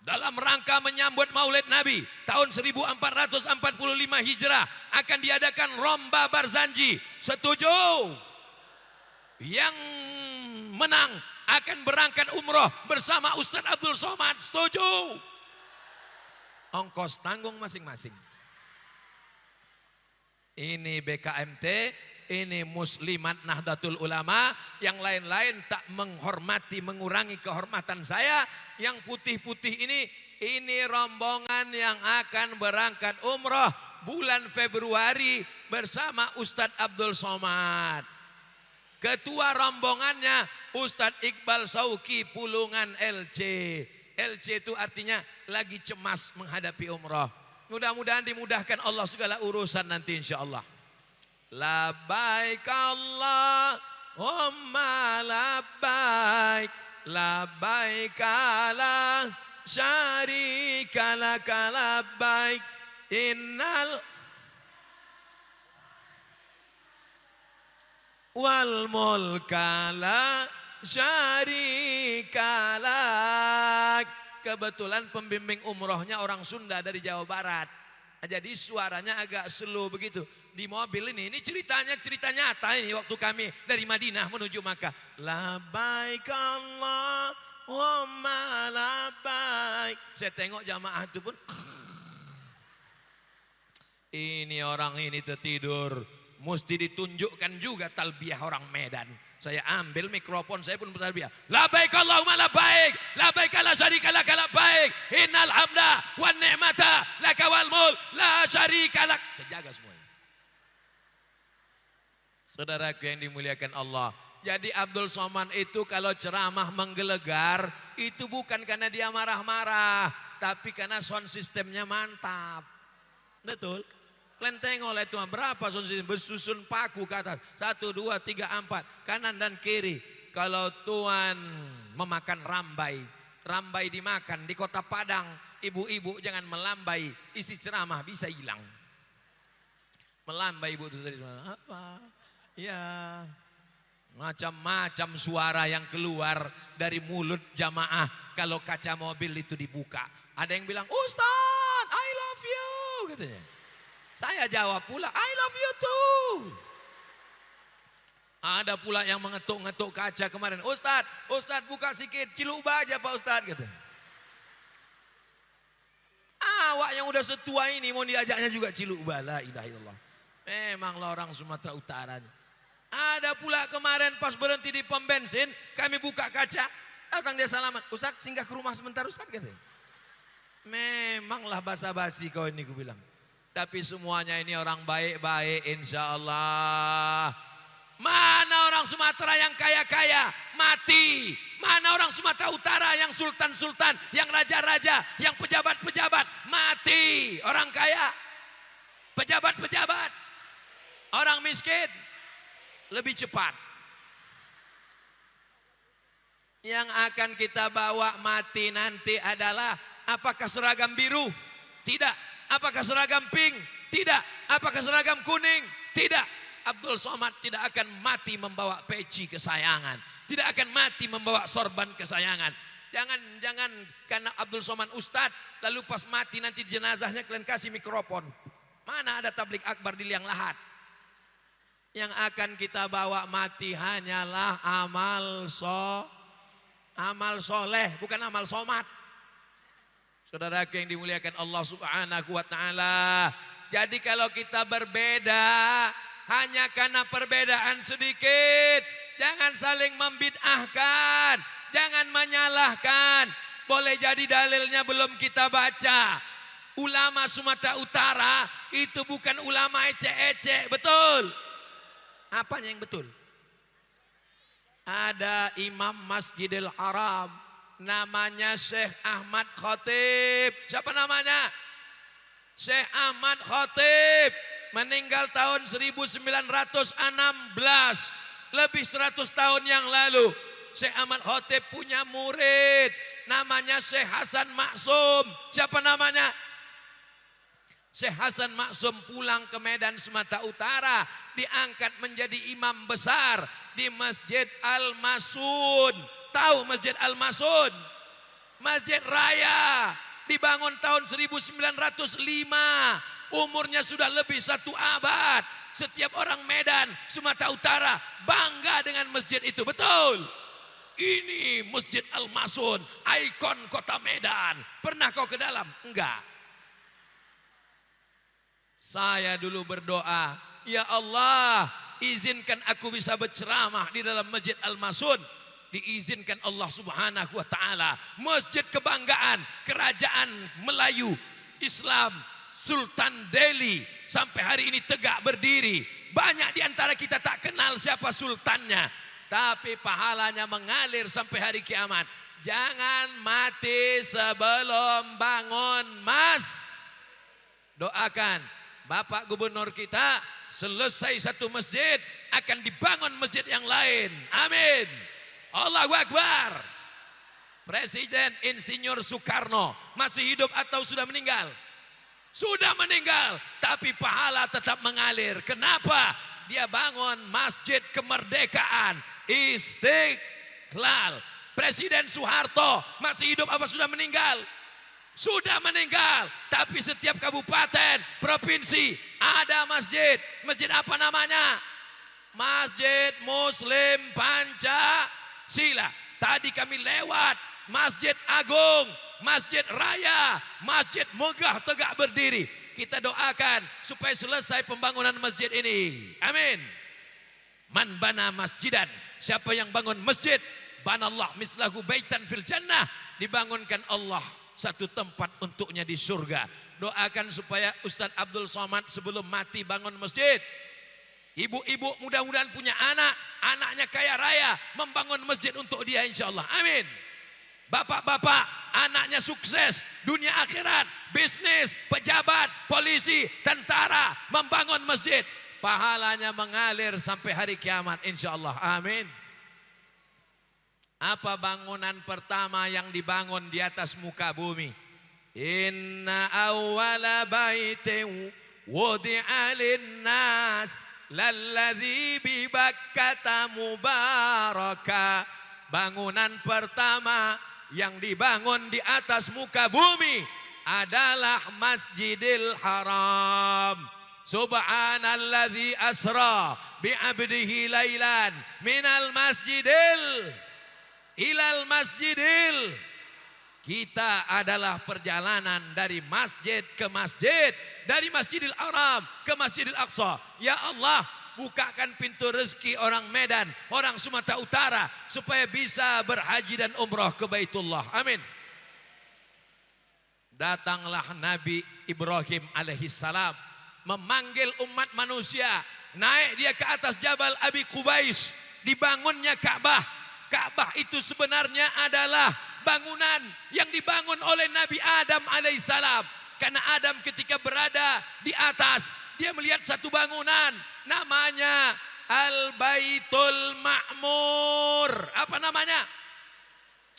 dalam rangka menyambut Maulid Nabi tahun 1445 Hijrah akan diadakan Lomba Barzanji. Setuju? Yang menang akan berangkat umroh bersama Ustadz Abdul Somad. Setuju? Ongkos tanggung masing-masing. Ini BKMT, ini Muslimat Nahdlatul Ulama, yang lain-lain tak menghormati, mengurangi kehormatan saya. Yang putih-putih ini rombongan yang akan berangkat umroh bulan Februari bersama Ustadz Abdul Somad. Ketua rombongannya Ustadz Iqbal Sauki Pulungan LC. LC itu artinya lagi cemas menghadapi umroh. Mudah-mudahan dimudahkan Allah segala urusan nanti insya Allah. Labbaik Allahumma labbaik, labbaik la syarika laka labbaik, innal wal mulka la syarika lak. Kebetulan pembimbing umrohnya orang Sunda dari Jawa Barat. Jadi suaranya agak slow begitu. Di mobil ini cerita nyata ini waktu kami dari Madinah menuju Makkah. Labbaik Allahumma labbaik. Saya tengok jamaah itu pun. Ini orang ini tertidur. Mesti ditunjukkan juga talbiyah orang Medan. Saya ambil mikrofon, saya pun bertalbiyah. Labbaik Allahumma labbaik, labbaik la syarika laka labbaik, innal hamda wan ni'mata laka wal mulk la syarika lak. Terjaga semuanya. Saudaraku yang dimuliakan Allah. Jadi Abdul Somad itu kalau ceramah menggelegar, itu bukan karena dia marah-marah, tapi karena sound sistemnya mantap. Betul? Kalian tengok oleh Tuhan berapa bersusun paku ke atas. 1, 2, 3, 4. Kanan dan kiri. Kalau Tuhan memakan rambai. Rambai dimakan di kota Padang. Ibu-ibu jangan melambai. Isi ceramah bisa hilang. Melambai ibu itu tadi. Apa? Ya. Macam-macam suara yang keluar dari mulut jamaah. Kalau kaca mobil itu dibuka. Ada yang bilang, Ustaz, I love you. Katanya. Saya jawab pula, I love you too. Ada pula yang mengetuk-ngetuk kaca kemarin. Ustadz buka sikit, ciluba aja Pak Ustadz. Gitu. Awak yang udah setua ini mau diajaknya juga ciluba. La ilaha illallah. Memanglah orang Sumatera Utara. Ada pula kemarin pas berhenti di pom bensin, kami buka kaca. Datang dia salaman. Ustadz singgah ke rumah sebentar Ustadz. Gitu. Memanglah basa-basi kau ini ku bilang. Tapi semuanya ini orang baik-baik insya Allah. Mana orang Sumatera yang kaya-kaya mati. Mana orang Sumatera Utara yang sultan-sultan, yang raja-raja, yang pejabat-pejabat mati. Orang kaya, pejabat-pejabat. Orang miskin lebih cepat. Yang akan kita bawa mati nanti adalah apakah seragam biru? Tidak. Apakah seragam pink? Tidak. Apakah seragam kuning? Tidak. Abdul Somad tidak akan mati membawa peci kesayangan. Tidak akan mati membawa sorban kesayangan. Jangan karena Abdul Somad Ustadz, lalu pas mati nanti jenazahnya kalian kasih mikrofon. Mana ada tablik akbar di liang lahat. Yang akan kita bawa mati hanyalah amal soleh, bukan amal somad. Saudaraku yang dimuliakan Allah Subhanahu wa ta'ala. Jadi kalau kita berbeda hanya karena perbedaan sedikit, jangan saling membid'ahkan, jangan menyalahkan. Boleh jadi dalilnya belum kita baca. Ulama Sumatera Utara itu bukan ulama ecek-ecek, betul? Apanya yang betul? Ada Imam Masjidil Haram, namanya Syekh Ahmad Khatib. Siapa namanya? Syekh Ahmad Khatib. Meninggal tahun 1916. Lebih 100 tahun yang lalu. Syekh Ahmad Khatib punya murid. Namanya Syekh Hasan Maksum. Siapa namanya? Syekh Hasan Maksum pulang ke Medan Sumatera Utara. Diangkat menjadi imam besar di Masjid Al-Masud. Tahu Masjid Al-Masud? Masjid Raya dibangun tahun 1905. Umurnya sudah lebih 1 abad. Setiap orang Medan, Sumatera Utara bangga dengan masjid itu. Betul. Ini Masjid Al-Masun, ikon kota Medan. Pernah kau ke dalam? Enggak. Saya dulu berdoa, ya Allah, izinkan aku bisa berceramah di dalam Masjid Al-Masun. Diizinkan Allah Subhanahu wa taala. Masjid kebanggaan kerajaan Melayu Islam Sultan Delhi sampai hari ini tegak berdiri. Banyak di antara kita tak kenal siapa sultannya, tapi pahalanya mengalir sampai hari kiamat. Jangan mati sebelum bangun, Mas. Doakan Bapak Gubernur kita, selesai satu masjid akan dibangun masjid yang lain. Amin. Allahu Akbar. Presiden Insinyur Soekarno masih hidup atau sudah meninggal? Sudah meninggal, tapi pahala tetap mengalir. Kenapa? Dia bangun Masjid Kemerdekaan, Istiqlal. Presiden Soeharto masih hidup apa sudah meninggal? Sudah meninggal, tapi setiap kabupaten, provinsi ada masjid. Masjid apa namanya? Masjid Muslim Pancasila. Tadi kami lewat Masjid Agung, Masjid Raya, Masjid megah tegak berdiri. Kita doakan supaya selesai pembangunan masjid ini. Amin. Man bana masjidan, siapa yang bangun masjid, banallah mislahu baitan fil jannah, dibangunkan Allah satu tempat untuknya di surga. Doakan supaya Ustadz Abdul Somad sebelum mati bangun masjid. Ibu-ibu mudah-mudahan punya anak, anaknya kaya raya, membangun masjid untuk dia insyaallah. Amin. Bapak-bapak, anaknya sukses dunia akhirat, bisnis, pejabat, polisi, tentara, membangun masjid, pahalanya mengalir sampai hari kiamat insyaallah. Amin. Apa bangunan pertama yang dibangun di atas muka bumi? Inna awwala baitin wudi'a linnas lalladzi bi Bakkata mubaraka. Bangunan pertama yang dibangun di atas muka bumi adalah Masjidil Haram. Subhanalladzi asra bi 'abdihi lailan minal masjidil ilal masjidil. Kita adalah perjalanan dari masjid ke masjid, dari Masjidil Haram ke Masjidil Aqsa. Ya Allah, bukakan pintu rezeki orang Medan, orang Sumatera Utara supaya bisa berhaji dan umrah ke Baitullah. Amin. Datanglah Nabi Ibrahim alaihissalam memanggil umat manusia, naik dia ke atas Jabal Abi Qubais, dibangunnya Ka'bah. Ka'bah itu sebenarnya adalah bangunan yang dibangun oleh Nabi Adam alaihissalam. Karena Adam ketika berada di atas, dia melihat satu bangunan namanya Al-Baitul Ma'mur. Apa namanya?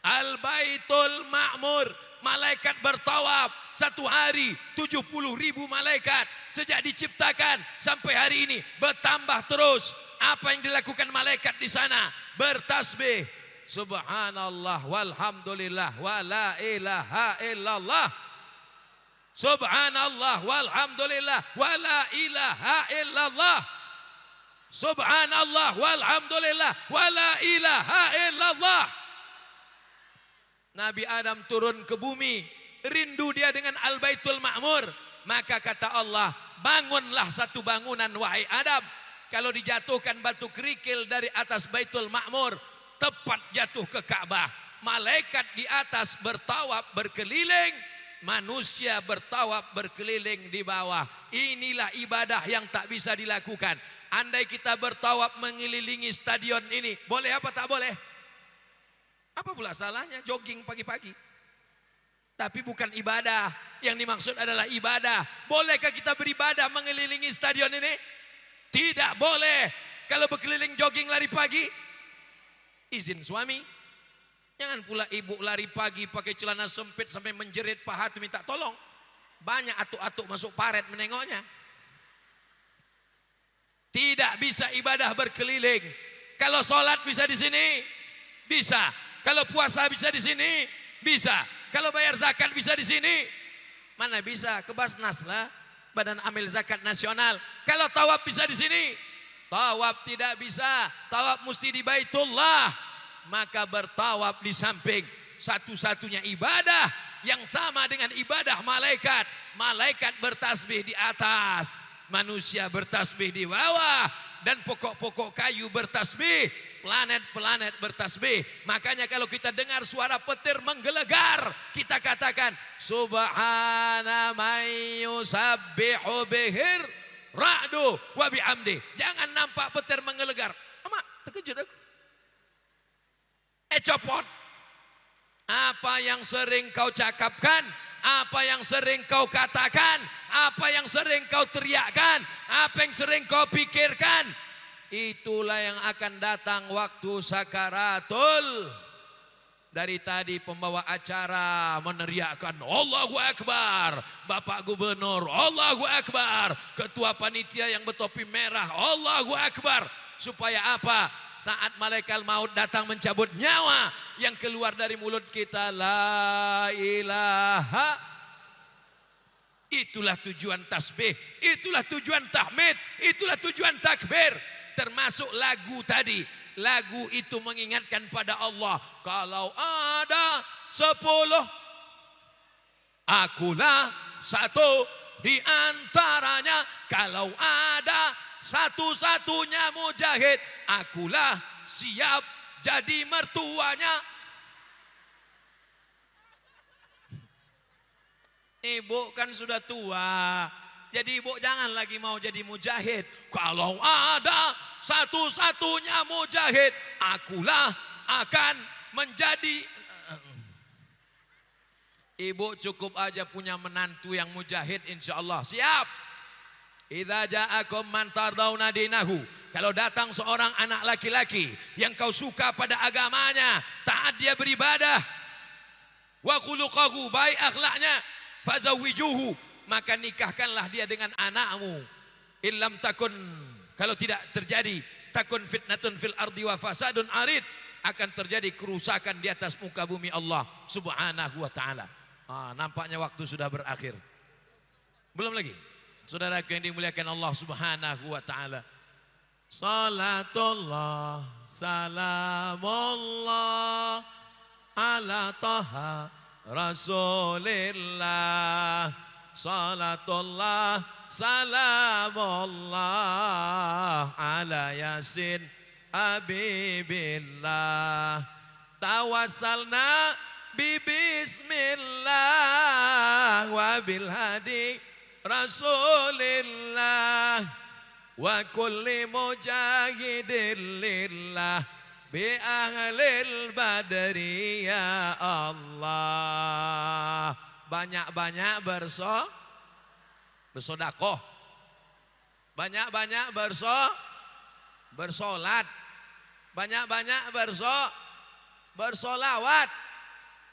Al-Baitul Ma'mur. Malaikat bertawaf satu hari 70.000 malaikat. Sejak diciptakan sampai hari ini bertambah terus. Apa yang dilakukan malaikat di sana? Bertasbih. Subhanallah walhamdulillah wa la ilaha illallah. Subhanallah walhamdulillah wa la ilaha illallah. Subhanallah walhamdulillah wa la ilaha illallah. Nabi Adam turun ke bumi, rindu dia dengan Al-Baitul Ma'mur. Maka kata Allah, bangunlah satu bangunan wahai Adam. Kalau dijatuhkan batu kerikil dari atas Baitul Ma'mur, tepat jatuh ke Ka'bah. Malaikat di atas bertawaf berkeliling, manusia bertawaf berkeliling di bawah. Inilah ibadah yang tak bisa dilakukan. Andai kita bertawaf mengelilingi stadion ini, boleh apa tak boleh? Apa pula salahnya jogging pagi-pagi? Tapi bukan ibadah. Yang dimaksud adalah ibadah. Bolehkah kita beribadah mengelilingi stadion ini? Tidak boleh. Kalau berkeliling jogging lari pagi, izin suami. Jangan pula ibu lari pagi pakai celana sempit sampai menjerit paha tu minta tolong. Banyak atuk-atuk masuk paret menengoknya. Tidak bisa ibadah berkeliling. Kalau sholat bisa di sini, bisa. Kalau puasa bisa di sini, bisa. Kalau bayar zakat bisa di sini? Mana bisa? Ke Basnas lah, Badan Amil Zakat Nasional. Kalau tawaf bisa di sini? Tawaf tidak bisa. Tawaf mesti di Baitullah. Maka bertawaf di samping satu-satunya ibadah yang sama dengan ibadah malaikat. Malaikat bertasbih di atas, manusia bertasbih di bawah, dan pokok-pokok kayu bertasbih, planet-planet bertasbih. Makanya kalau kita dengar suara petir menggelegar, kita katakan subhana may yusabbihu bihir ra'du wa bihamdi. Jangan nampak petir menggelegar. Mak, terkejut aku. Copot. Apa yang sering kau cakapkan, apa yang sering kau katakan, apa yang sering kau teriakkan, apa yang sering kau pikirkan, itulah yang akan datang waktu sakaratul. Dari tadi pembawa acara meneriakkan Allahu Akbar, Bapak Gubernur Allahu Akbar, Ketua Panitia yang bertopi merah Allahu Akbar. Supaya apa? Saat malaikat maut datang mencabut nyawa, yang keluar dari mulut kita la ilaha. Itulah tujuan tasbih, itulah tujuan tahmid, itulah tujuan takbir. Termasuk lagu tadi. Lagu itu mengingatkan pada Allah. Kalau ada 10, akulah satu di antaranya. Kalau ada satu-satunya mujahid, akulah siap jadi mertuanya. Ibu kan sudah tua, jadi ibu jangan lagi mau jadi mujahid. Kalau ada satu-satunya mujahid, akulah akan menjadi. Ibu cukup aja punya menantu yang mujahid, insya Allah siap. Idza ja'akum man tardawna dinahu. Kalau datang seorang anak laki-laki yang kau suka pada agamanya, taat dia beribadah, wa khuluquhu, baik akhlaknya, fazawwijuhu, maka nikahkanlah dia dengan anakmu. Illam takun, kalau tidak terjadi, takun fitnatun fil ardi wa fasadun arid, akan terjadi kerusakan di atas muka bumi Allah Subhanahu wa taala. Nampaknya waktu sudah berakhir. Belum lagi. Saudaraku yang dimuliakan Allah Subhanahu wa taala. Salatullah salamullah ala taha Rasulillah. Salatullah salamullah ala Yasin Habibillah. Tawassalna bismillah wa bil hadi Rasulillah wa kulli mujahidin lillah bi ahlil badri ya Allah. Banyak-banyak bersodakoh, banyak-banyak bersolat, banyak-banyak bersolawat.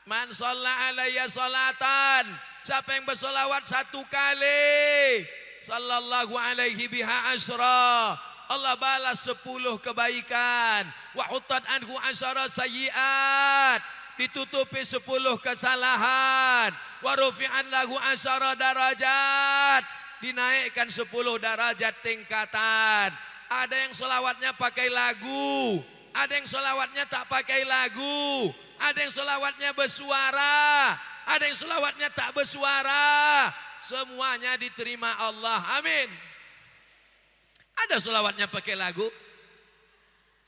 Man sholla alayya salatan, siapa yang bersolawat 1 kali, sallallahu alaihi biha asyra, Allah balas 10 kebaikan. Wa hutat anhu asyara sayyiat, ditutupi 10 kesalahan. Wa rufi'an lahu asyara darajat, dinaikkan 10 derajat tingkatan. Ada yang selawatnya pakai lagu, ada yang selawatnya tak pakai lagu, ada yang selawatnya bersuara, ada yang selawatnya tak bersuara. Semuanya diterima Allah, amin. Ada selawatnya pakai lagu,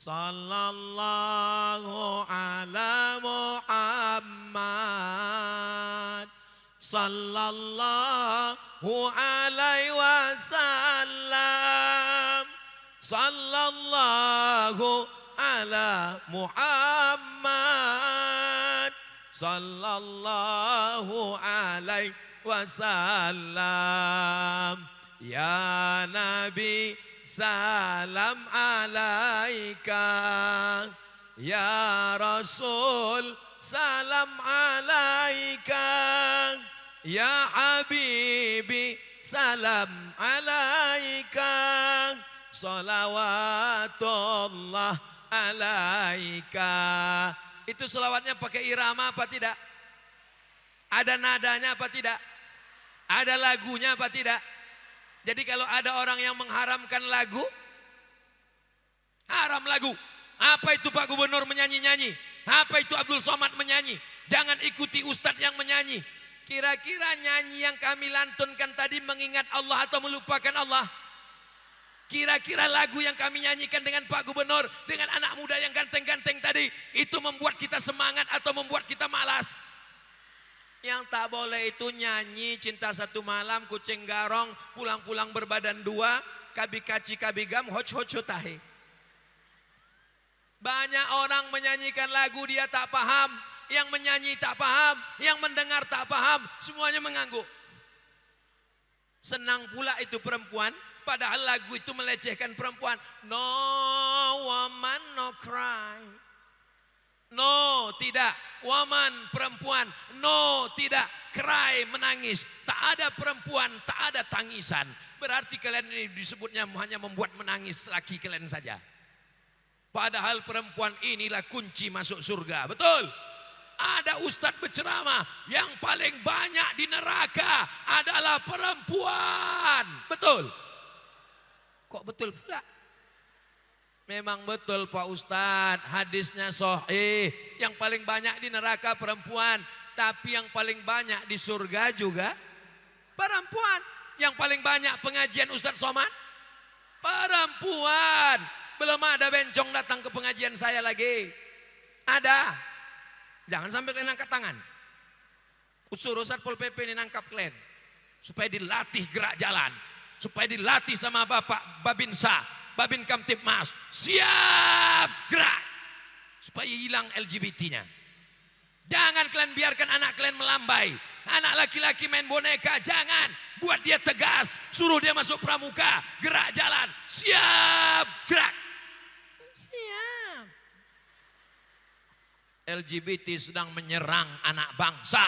sallallahu ala Muhammad, sallallahu alaihi wasallam, sallallahu ala Muhammad, sallallahu alaihi wasallam. Ya Nabi salam alaika, ya Rasul salam alaika, ya Habibi salam alaika, salawatullah alaika. Itu selawatnya pakai irama apa tidak? Ada nadanya apa tidak? Ada lagunya apa tidak? Jadi kalau ada orang yang mengharamkan lagu, haram lagu. Apa itu Pak Gubernur menyanyi-nyanyi? Apa itu Abdul Somad menyanyi? Jangan ikuti ustadz yang menyanyi. Kira-kira nyanyi yang kami lantunkan tadi mengingat Allah atau melupakan Allah? Kira-kira lagu yang kami nyanyikan dengan Pak Gubernur, dengan anak muda yang ganteng-ganteng tadi, itu membuat kita semangat atau membuat kita malas? Yang tak boleh itu nyanyi cinta satu malam, kucing garong, pulang-pulang berbadan dua, kabi kaci kabi gam, hoc hoc tahe. Banyak orang menyanyikan lagu dia tak paham, yang menyanyi tak paham, yang mendengar tak paham, semuanya mengangguk. Senang pula itu perempuan, padahal lagu itu melecehkan perempuan. No woman no cry. No, tidak. Woman, perempuan. No, tidak. Cry, menangis. Tak ada perempuan, tak ada tangisan. Berarti kalian ini disebutnya hanya membuat menangis laki kalian saja. Padahal perempuan inilah kunci masuk surga. Betul? Ada ustadz berceramah, yang paling banyak di neraka adalah perempuan. Betul? Kok betul pula? Memang betul Pak Ustadz, hadisnya sahih. Yang paling banyak di neraka perempuan, tapi yang paling banyak di surga juga perempuan. Yang paling banyak pengajian Ustadz Somad, perempuan. Belum ada bencong datang ke pengajian saya lagi. Ada. Jangan sampai kalian angkat tangan. Suruh Satpol PP ini nangkap kalian, supaya dilatih gerak jalan, supaya dilatih sama Bapak Babinsa, Babin Kamtipmas, siap gerak supaya hilang LGBT-nya. Jangan kalian biarkan anak kalian melambai. Anak laki-laki main boneka, jangan. Buat dia tegas, suruh dia masuk pramuka, gerak jalan, siap gerak. Siap. LGBT sedang menyerang anak bangsa.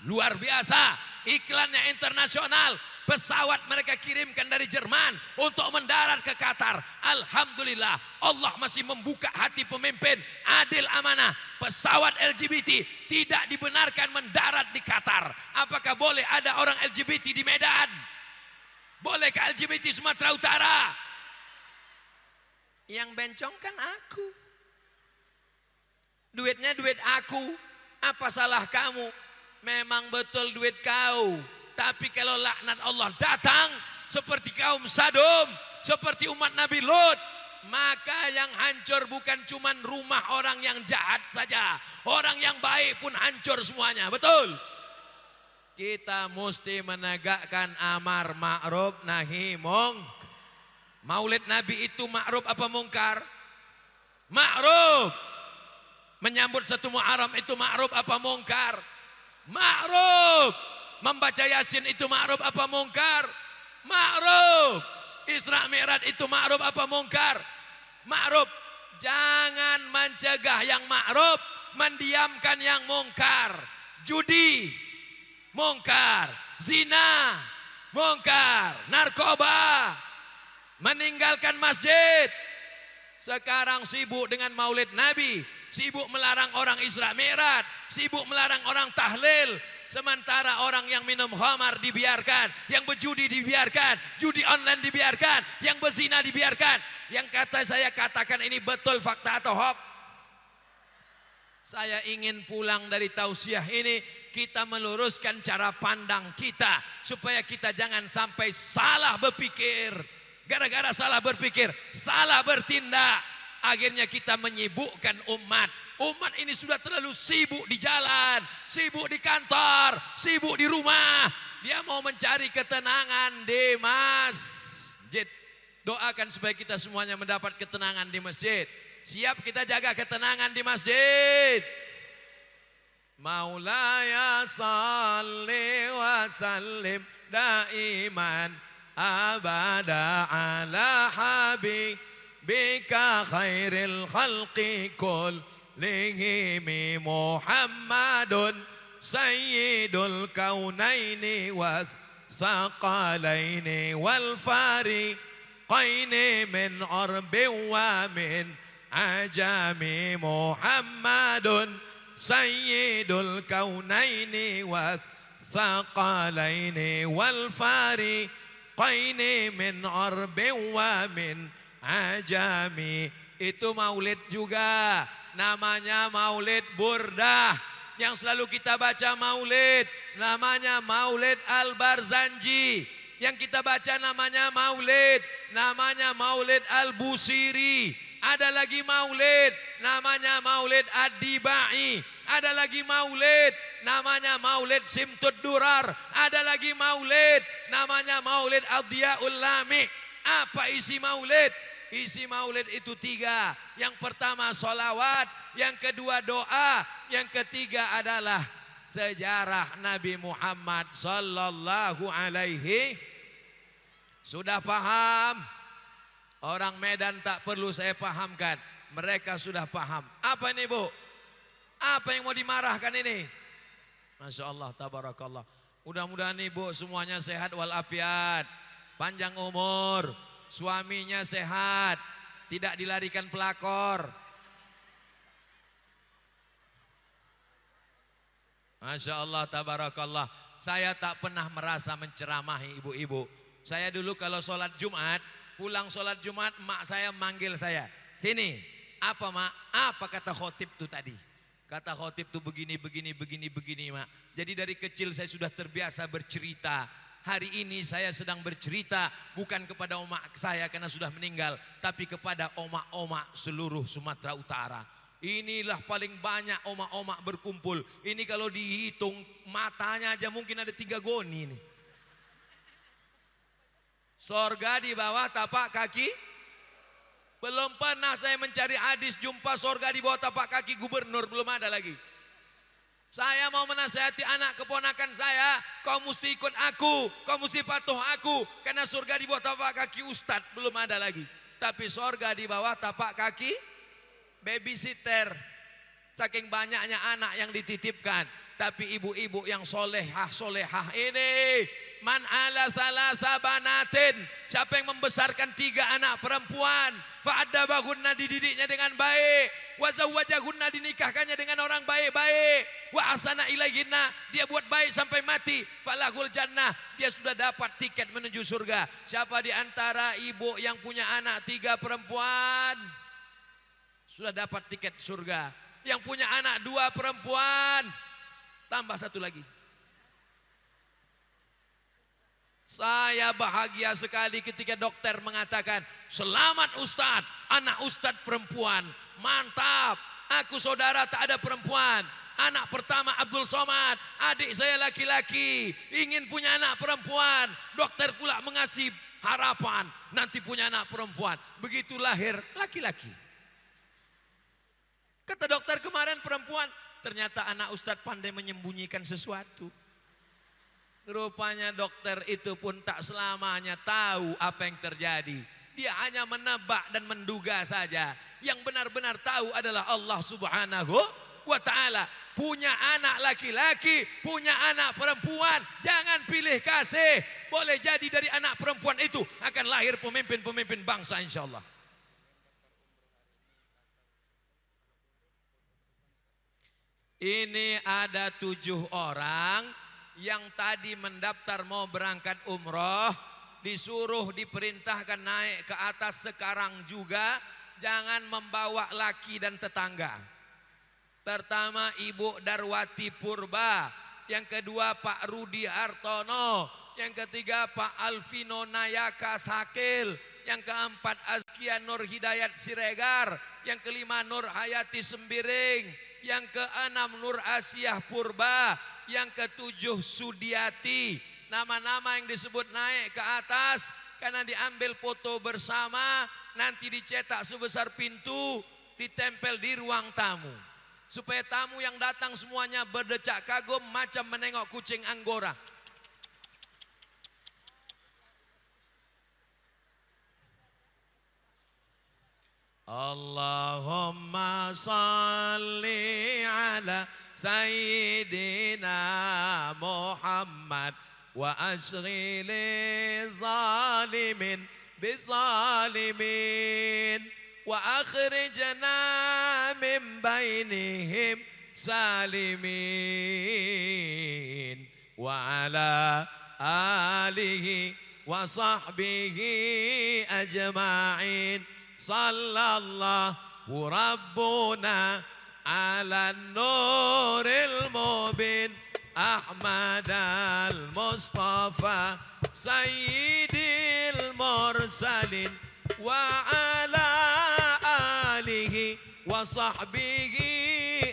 Luar biasa, iklannya internasional. Pesawat mereka kirimkan dari Jerman untuk mendarat ke Qatar. Alhamdulillah, Allah masih membuka hati pemimpin adil amanah. Pesawat LGBT tidak dibenarkan mendarat di Qatar. Apakah boleh ada orang LGBT di Medan? Bolehkah LGBT Sumatera Utara? Yang bencong kan aku. Duitnya duit aku. Apa salah kamu? Memang betul duit kau. Tapi kalau laknat Allah datang seperti kaum Sadom, seperti umat Nabi Lut, maka yang hancur bukan cuma rumah orang yang jahat saja, orang yang baik pun hancur semuanya. Betul? Kita mesti menegakkan amar ma'ruf nahi mungkar. Maulid Nabi itu ma'ruf apa mungkar? Ma'ruf. Menyambut satu Muharram itu ma'ruf apa mungkar? Ma'ruf. Membaca Yasin itu ma'ruf apa mungkar? Ma'ruf. Isra Mi'raj itu ma'ruf apa mungkar? Ma'ruf. Jangan mencegah yang ma'ruf, mendiamkan yang mungkar. Judi, mungkar. Zina, mungkar. Narkoba, meninggalkan masjid. Sekarang sibuk dengan Maulid Nabi, sibuk melarang orang Isra Mi'raj, sibuk melarang orang tahlil. Sementara orang yang minum khamar dibiarkan, yang berjudi dibiarkan, judi online dibiarkan, yang berzina dibiarkan. Yang kata saya katakan ini betul fakta atau hoax? Saya ingin pulang dari tausiah ini, kita meluruskan cara pandang kita supaya kita jangan sampai salah berpikir. Gara-gara salah berpikir, salah bertindak, akhirnya kita menyibukkan umat. Umat ini sudah terlalu sibuk di jalan, sibuk di kantor, sibuk di rumah. Dia mau mencari ketenangan di masjid. Doakan supaya kita semuanya mendapat ketenangan di masjid. Siap kita jaga ketenangan di masjid. Maulaya salli wa sallim daiman abada ala habibika khairil khalqi kull lihimi Muhammadun sayyidul kaunaini was-saqalaini wal fariqaini min arbi wa min ajami Muhammadun sayyidul kaunaini wathaqalaini wal fariqaini min arbin wa min ajami. Itu maulid juga, namanya maulid burdah. Yang selalu kita baca maulid, namanya maulid al-Barzanji. Yang kita baca namanya maulid al-Busiri. Ada lagi maulid, namanya maulid ad-Dibai. Ada lagi maulid, namanya maulid Simtud Durar. Ada lagi maulid, namanya maulid ad-Diyaul Lami. Apa isi maulid? Isi maulid itu 3. Yang pertama solawat, yang kedua doa, yang ketiga adalah sejarah Nabi Muhammad sallallahu alaihi. Sudah paham? Orang Medan tak perlu saya pahamkan, mereka sudah paham. Apa ini, Bu? Apa yang mau dimarahkan ini? Masya Allah, tabarakallah. Mudah-mudahan Ibu semuanya sehat walafiat, panjang umur, suaminya sehat, tidak dilarikan pelakor. Masya Allah, tabarakallah. Saya tak pernah merasa menceramahi ibu-ibu. Saya dulu kalau sholat Jumat, pulang sholat Jumat, mak saya manggil saya. Sini, apa mak? Apa kata khotib itu tadi? Kata khotib itu begini, mak. Jadi dari kecil saya sudah terbiasa bercerita. Hari ini saya sedang bercerita bukan kepada omak saya karena sudah meninggal, tapi kepada omak-omak seluruh Sumatera Utara. Inilah paling banyak omak-omak berkumpul. Ini kalau dihitung matanya aja mungkin ada 3 goni ini. Sorga di bawah tapak kaki. Belum pernah saya mencari hadis jumpa sorga di bawah tapak kaki gubernur, belum ada lagi. Saya mau menasihati anak keponakan saya, kau mesti ikut aku, kau mesti patuh aku, karena surga di bawah tapak kaki ustadz, belum ada lagi. Tapi surga di bawah tapak kaki babysitter. Saking banyaknya anak yang dititipkan, tapi ibu-ibu yang solehah ini, man ala salasa banatin, siapa yang membesarkan 3 anak perempuan, fa'addabahunna, dididiknya dengan baik, wa zawwajahunna, dinikahkannya dengan orang baik-baik, wa asana ilaihinna, dia buat baik sampai mati, falahul jannah, dia sudah dapat tiket menuju surga. Siapa di antara ibu yang punya anak 3 perempuan sudah dapat tiket surga? Yang punya anak 2 perempuan tambah 1 lagi. Saya bahagia sekali ketika dokter mengatakan, selamat Ustadz, anak Ustadz perempuan, mantap. Aku saudara tak ada perempuan. Anak pertama Abdul Somad, adik saya laki-laki, ingin punya anak perempuan. Dokter pula mengasih harapan, nanti punya anak perempuan. Begitu lahir laki-laki. Kata dokter kemarin perempuan, ternyata anak Ustadz pandai menyembunyikan sesuatu. Rupanya dokter itu pun tak selamanya tahu apa yang terjadi. Dia hanya menebak dan menduga saja. Yang benar-benar tahu adalah Allah Subhanahu wa ta'ala. Punya anak laki-laki, punya anak perempuan, jangan pilih kasih. Boleh jadi dari anak perempuan itu akan lahir pemimpin-pemimpin bangsa insya Allah. Ini ada 7 orang yang tadi mendaftar mau berangkat umroh, disuruh diperintahkan naik ke atas sekarang juga, jangan membawa laki dan tetangga. Pertama Ibu Darwati Purba, yang kedua Pak Rudi Hartono, yang ketiga Pak Alvino Nayaka Sakil, yang keempat Azkia Nur Hidayat Siregar, yang kelima Nur Hayati Sembiring, yang keenam Nur Asiah Purba, yang ketujuh Sudiati. Nama-nama yang disebut naik ke atas karena diambil foto bersama, nanti dicetak sebesar pintu, ditempel di ruang tamu. Supaya tamu yang datang semuanya berdecak kagum macam menengok kucing Anggora. Allahumma salli ala Sayyidina Muhammad wa ashghili zalimin bizalimin wa akhrijna min bainihim سالمين وعلى آله وصحبه أجمعين صلى الله ربنا على النور المبين أحمد المصطفى سيد المرسلين وعلى آله وصحبه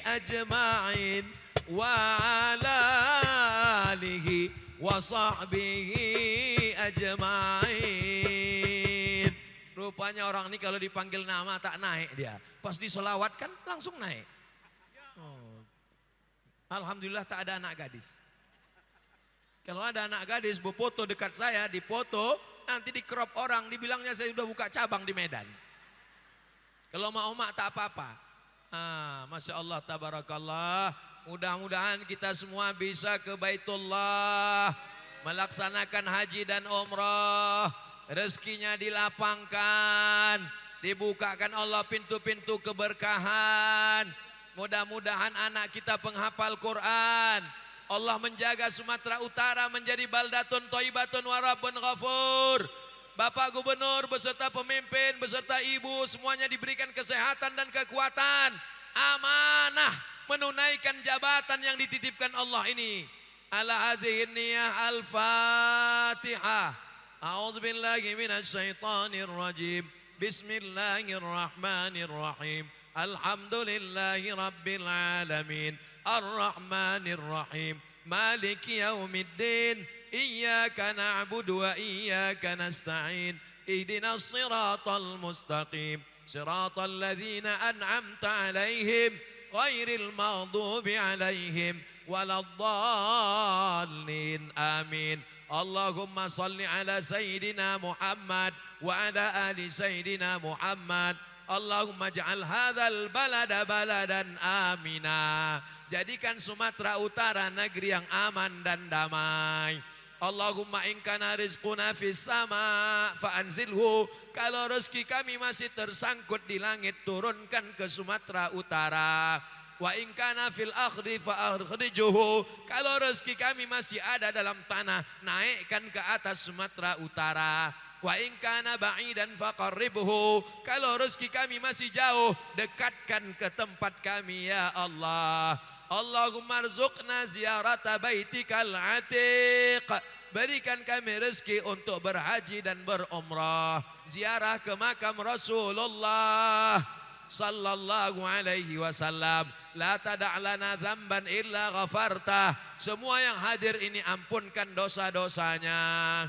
أجمعين وعلى آله وصحبه أجمعين. Rupanya orang ini kalau dipanggil nama tak naik dia. Pas disolawat kan langsung naik. Oh. Alhamdulillah tak ada anak gadis. Kalau ada anak gadis berfoto dekat saya, dipoto, nanti di crop orang, dibilangnya saya sudah buka cabang di Medan. Kalau mau mak tak apa-apa. Masya Allah, tabarakallah. Mudah-mudahan kita semua bisa ke Baitullah, melaksanakan haji dan umrah. Rezekinya dilapangkan, dibukakan Allah pintu-pintu keberkahan. Mudah-mudahan anak kita penghafal Quran. Allah menjaga Sumatera Utara menjadi baldatun thayyibatun wa rabbun ghafur. Bapak Gubernur beserta pemimpin, beserta ibu semuanya diberikan kesehatan dan kekuatan. Amanah menunaikan jabatan yang dititipkan Allah ini. Ala hazihin niyah al-Fatihah. A'udzubillahi minasyaitonir rajim. Bismillahirrahmanirrahim. Alhamdulillahi rabbil alamin. Ar-Rahmanir Rahim. Maliki yaumiddin. Iyyaka na'budu wa iyyaka nasta'in. Ihdinas siratal mustaqim. Siratal ladzina an'amta 'alaihim ghairil maghdubi 'alaihim waladdallin. Amin. Allahumma salli ala sayyidina Muhammad wa ala ali sayyidina Muhammad. Allahumma ja'al hadzal balada baladan amina. Jadikan Sumatera Utara negeri yang aman dan damai. Allahumma in kana rizquna fis sama fa'anzilhu. Kalau rezeki kami masih tersangkut di langit, turunkan ke Sumatera Utara. Wa in kana fil akhdi fa'akhrijuhu. Kalau rezeki kami masih ada dalam tanah, naikkan ke atas Sumatera Utara. Wa in kana ba'idan faqarribhu. Kalau rezeki kami masih jauh, dekatkan ke tempat kami ya Allah. Allahumma rzuqna ziyarata baitikal atiq. Berikan kami rezeki untuk berhaji dan berumrah. Ziarah ke makam Rasulullah sallallahu alaihi wasallam. La tada' lana dzamban illa ghafartah. Semua yang hadir ini ampunkan dosa-dosanya.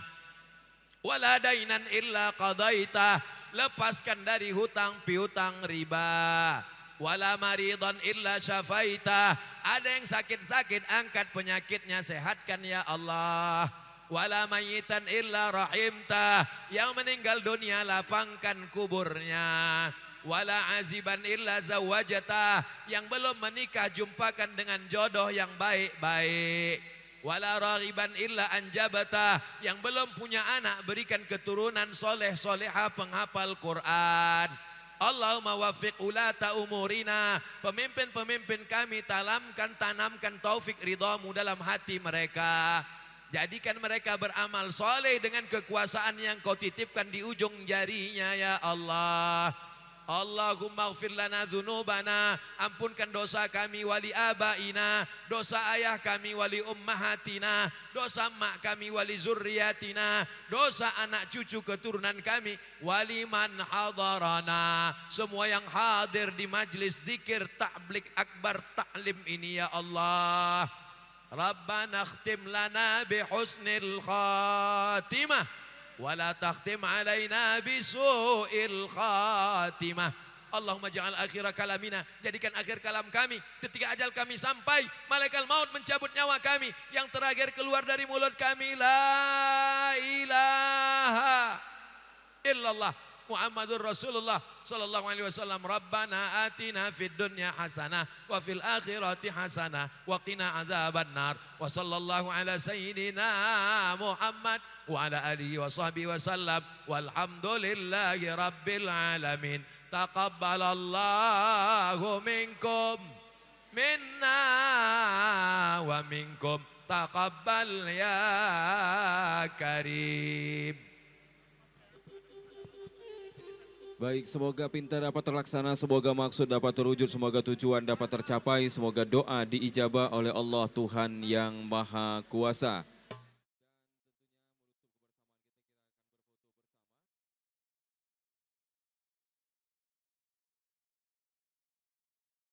Wala dainan illa qadaitah. Lepaskan dari hutang piutang riba. Wala maridan illa syafaitah. Ada yang sakit-sakit, angkat penyakitnya, sehatkan ya Allah. Wala mayitan illa rahimtah. Yang meninggal dunia, lapangkan kuburnya. Wala aziban illa zawajatah. Yang belum menikah, jumpakan dengan jodoh yang baik-baik. Wala raghiban illa anjabatah. Yang belum punya anak, berikan keturunan soleh soleha penghafal Quran. Allahumma waffiq ulata umurina. Pemimpin-pemimpin kami tanamkan taufik ridhamu dalam hati mereka. Jadikan mereka beramal soleh dengan kekuasaan yang kau titipkan di ujung jarinya ya Allah. Allahumma ighfir lana dzunubana. Ampunkan dosa kami wali abaina. Dosa ayah kami wali ummahatina. Dosa mak kami wali zurriyatina. Dosa anak cucu keturunan kami wali man hadarana. Semua yang hadir di majlis zikir tablik akbar ta'lim ini ya Allah. Rabbana akhtim lana bihusnil khatimah. Wala takhtim alaina bisu'il khatimah. Allahumma ja'al akhir kalamina. Jadikan akhir kalam kami ketika ajal kami sampai, malaikat maut mencabut nyawa kami, yang terakhir keluar dari mulut kami, la ilaha illallah Muhammadur Rasulullah sallallahu alaihi wasallam. Rabbana atina fid dunya hasanah wa fil akhirati hasanah wa qina azabannar. Wa sallallahu ala sayyidina Muhammad wa ala alihi wa sahbihi wasallam. Walhamdulillahi rabbil alamin. Taqabbalallahu minkum minna wa minkum taqabbal ya karim. Baik, semoga pinta dapat terlaksana, semoga maksud dapat terwujud, semoga tujuan dapat tercapai, semoga doa diijabah oleh Allah Tuhan yang Maha Kuasa.